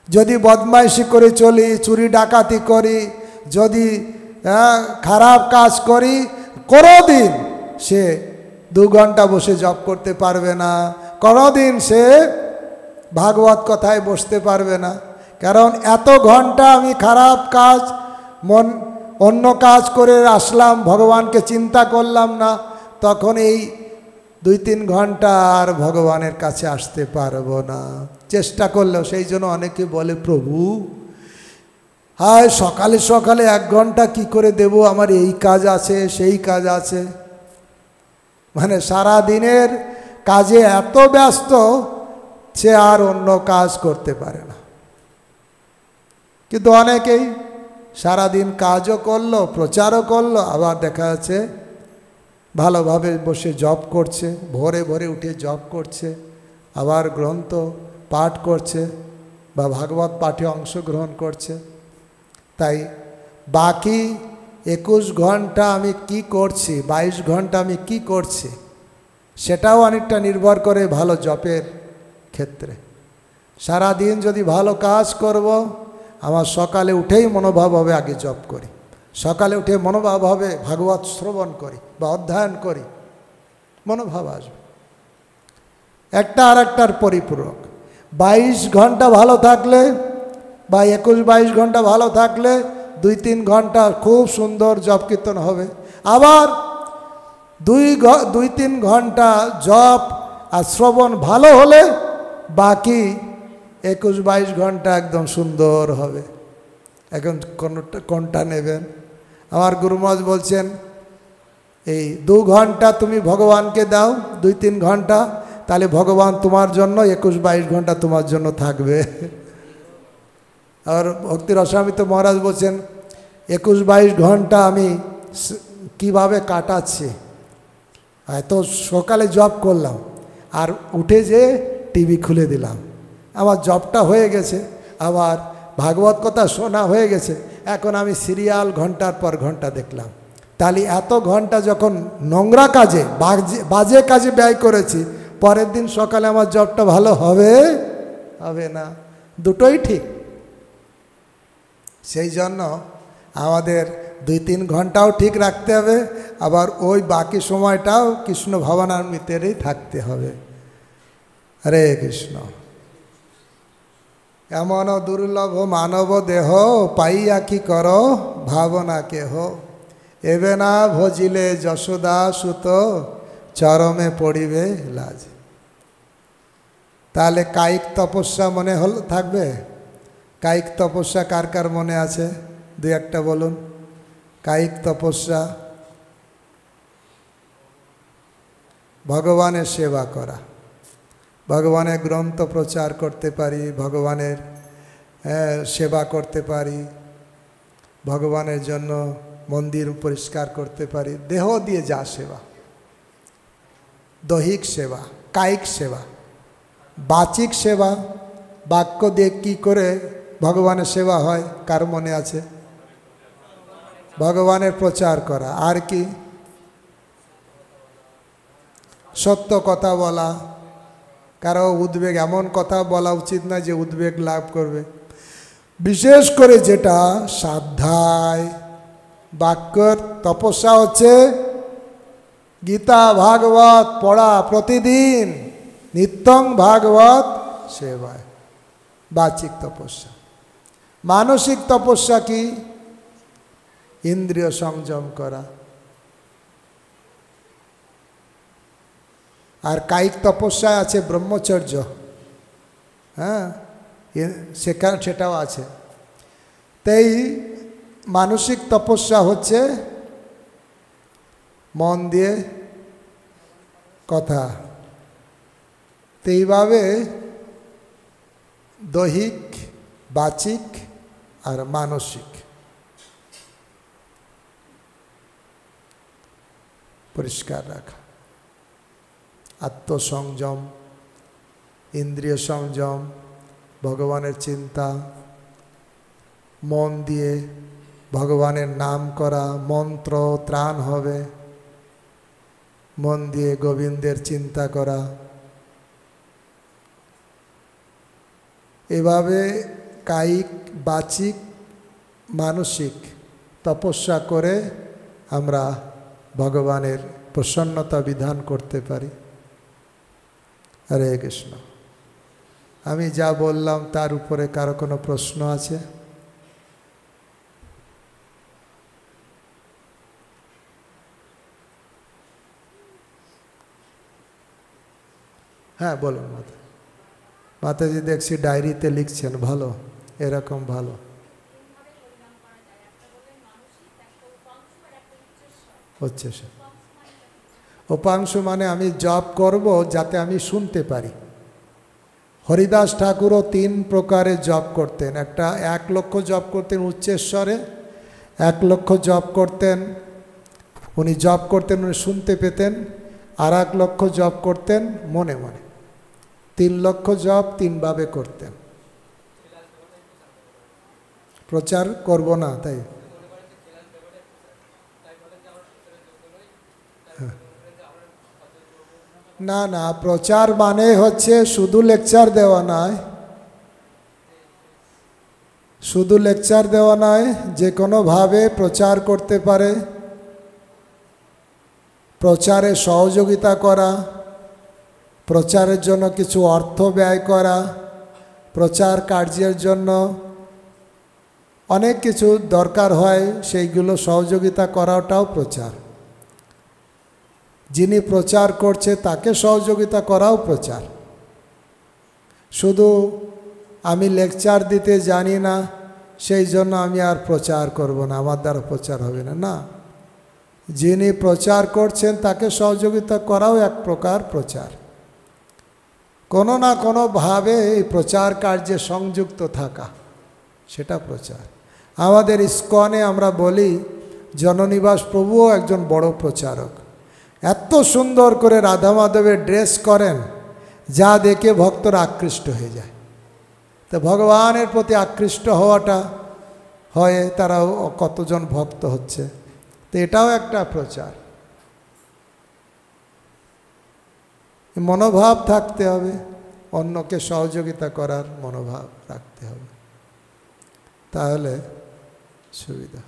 যদি বদমাইশি করে চলি, চুরি ডাকাতি করি, যদি খারাপ কাজ করি, কোনো দিন সে 2 ঘন্টা বসে জপ করতে পারবে না, কোনো দিন সে ভাগবত কথায় বসতে পারবে না। কারণ এত ঘন্টা আমি খারাপ কাজ, অন্য কাজ করে আসলাম, ভগবানকে চিন্তা করলাম না, তখন এই 2-3 ঘন্টা আর ভগবানের কাছে আসতে পারবো না, চেষ্টা করলেও। সেই জন্য অনেকে বলে, প্রভু হায় সকালে সকালে 1 ঘন্টা কি করে দেব, আমার এই কাজ আছে সেই কাজ আছে। মানে সারা দিনের কাজে এত ব্যস্ত, সে আর অন্য কাজ করতে পারে না। কিন্তু অনেকেই সারাদিন কাজও করলো, প্রচারও করলো, আবার দেখা যাচ্ছে ভালোভাবে বসে জপ করছে, ভোরে ভোরে উঠে জপ করছে, আবার গ্রন্থ পাঠ করছে বা ভাগবত পাঠে অংশগ্রহণ করছে। তাই বাকি 21 ঘন্টা আমি কি করছি, 22 ঘন্টা আমি কি করছি, সেটাও অনেকটা নির্ভর করে ভালো জপের ক্ষেত্রে। সারা দিন যদি ভালো কাজ করব, আমার সকালে উঠেই মনোভাব হবে আগে জপ করি, সকালে উঠে মনোভাব হবে ভাগবত শ্রবণ করি বা অধ্যয়ন করি, মনোভাব আসবে একটা আর একটার পরিপূরক। 22 ঘন্টা ভালো থাকলে বা 21-22 ঘন্টা ভালো থাকলে 2-3 ঘন্টা খুব সুন্দর জপ কীর্তন হবে। আবার 2-3 ঘন্টা জপ আর শ্রবণ ভালো হলে বাকি 21-22 ঘন্টা একদম সুন্দর হবে। এখন কোনটা নেবেন? আমার গুরু মহারাজ বলছেন, এই 2 ঘন্টা তুমি ভগবানকে দাও, 2-3 ঘন্টা, তাহলে ভগবান তোমার জন্য 21-22 ঘন্টা তোমার জন্য থাকবে। আর ভক্তি রসামৃত মহারাজ বলছেন, 21-22 ঘন্টা আমি কিভাবে কাটাচ্ছি। এত সকালে জব করলাম, আর উঠে যে টিভি খুলে দিলাম, আমার জবটা হয়ে গেছে, আবার ভাগবত কথা শোনা হয়ে গেছে, এখন আমি সিরিয়াল ঘন্টার পর ঘন্টা দেখলাম। তাহলে এত ঘন্টা যখন নোংরা কাজে, বাজে কাজে ব্যয় করেছি, পরের দিন সকালে আমার জবটা ভালো হবে হবে না, দুটোই ঠিক। সেই জন্য আমাদের 2-3 ঘন্টাও ঠিক রাখতে হবে, আবার ওই বাকি সময়টাও কৃষ্ণ ভাবনামৃতেরই থাকতে হবে। হরে কৃষ্ণ। এমন দুর্লভ মানব দেহ, পাইয়া কি কর ভাবনা কেহ, এবে না ভজিলে যশোদা সুত, চরমে পড়িবে লাজ। তাহলে কায়িক তপস্যা মনে থাকবে? কায়িক তপস্যা কার কার মনে আছে? 2-1টা বলুন। কায়িক তপস্যা ভগবানের সেবা করা, ভগবানের গ্রন্থ প্রচার করতে পারি, ভগবানের সেবা করতে পারি, ভগবানের জন্য মন্দির পরিষ্কার করতে পারি, দেহ দিয়ে যা সেবা, দৈহিক সেবা, কায়িক সেবা। বাচিক সেবা, বাক্য দিয়ে কী করে ভগবানের সেবা হয় কার মনে আছে? ভগবানের প্রচার করা। আর কি? সত্য কথা বলা, কারো উদ্বেগ, এমন কথা বলা উচিত না যে উদ্বেগ লাভ করবে। বিশেষ করে যেটা সাধ্যায়, বাক্যর তপস্যা হচ্ছে গীতা ভাগবত পড়া প্রতিদিন, নিত্যং ভাগবত সেবায়, বাচিক তপস্যা। মানসিক তপস্যা কি? ইন্দ্রিয় সংযম করা। আর কায়িক তপস্যায় আছে ব্রহ্মচর্য, হ্যাঁ, সেটাও আছে। তাই মানসিক তপস্যা হচ্ছে মন দিয়ে কথা। তো এইভাবে দৈহিক, বাচিক আর মানসিক পরিষ্কার রাখা, আত্মসংযম, ইন্দ্রিয় সংযম, ভগবানের চিন্তা, মন দিয়ে ভগবানের নাম করা, মন্ত্র ত্রাণ হবে, মন দিয়ে গোবিন্দের চিন্তা করা। এভাবে কায়িক, বাচিক, মানসিক তপস্যা করে আমরা ভগবানের প্রসন্নতা বিধান করতে পারি। হরে কৃষ্ণ। আমি যা বললাম তার উপরে কারো কোনো প্রশ্ন আছে? হ্যাঁ বলুন মাতা। মাতাজি দেখছি ডায়েরিতে লিখছেন, ভালো, এরকম ভালো। হচ্ছে সে উপাংশু মানে আমি জপ করব যাতে আমি শুনতে পারি। হরিদাস ঠাকুরও 3 প্রকারে জপ করতেন। একটা 1 লক্ষ জপ করতেন উচ্চেশ্বরে, 1 লক্ষ জপ করতেন উনি শুনতে পেতেন, আর 1 লক্ষ জপ করতেন মনে মনে। 3 লক্ষ জপ 3 ভাবে করতেন। প্রচার করব না তাই? না না, প্রচার মানে হচ্ছে শুধু লেকচার দেওয়া নয়, শুধু লেকচার দেওয়া নয়, যে কোনোভাবে প্রচার করতে পারে, প্রচারে সহযোগিতা করা, প্রচারের জন্য কিছু অর্থ ব্যয় করা, প্রচার কার্যের জন্য অনেক কিছু দরকার হয়, সেইগুলো সহযোগিতা করাটাও প্রচার। যিনি প্রচার করছে তাকে সহযোগিতা করাও প্রচার। শুধু আমি লেকচার দিতে জানি না সেই জন্য আমি আর প্রচার করব না, আমার দ্বারা প্রচার হবে না, না। যিনি প্রচার করছেন তাকে সহযোগিতা করাও এক প্রকার প্রচার। কোনো না কোনোভাবে এই প্রচার কার্যে সংযুক্ত থাকা, সেটা প্রচার। আমাদের ইস্কনে আমরা বলি জননিবাস প্রভুও একজন বড় প্রচারক। এত সুন্দর করে রাধা মাধবের ড্রেস করেন যা দেখে ভক্তরা আকৃষ্ট হয়ে যায়। তো ভগবানের প্রতি আকৃষ্ট হওয়াটা হয়, তারাও কতজন ভক্ত হচ্ছে, তো এটাও একটা প্রচার। মনোভাব থাকতে হবে, অন্যকে সহযোগিতা করার মনোভাব রাখতে হবে, তাহলে সুবিধা।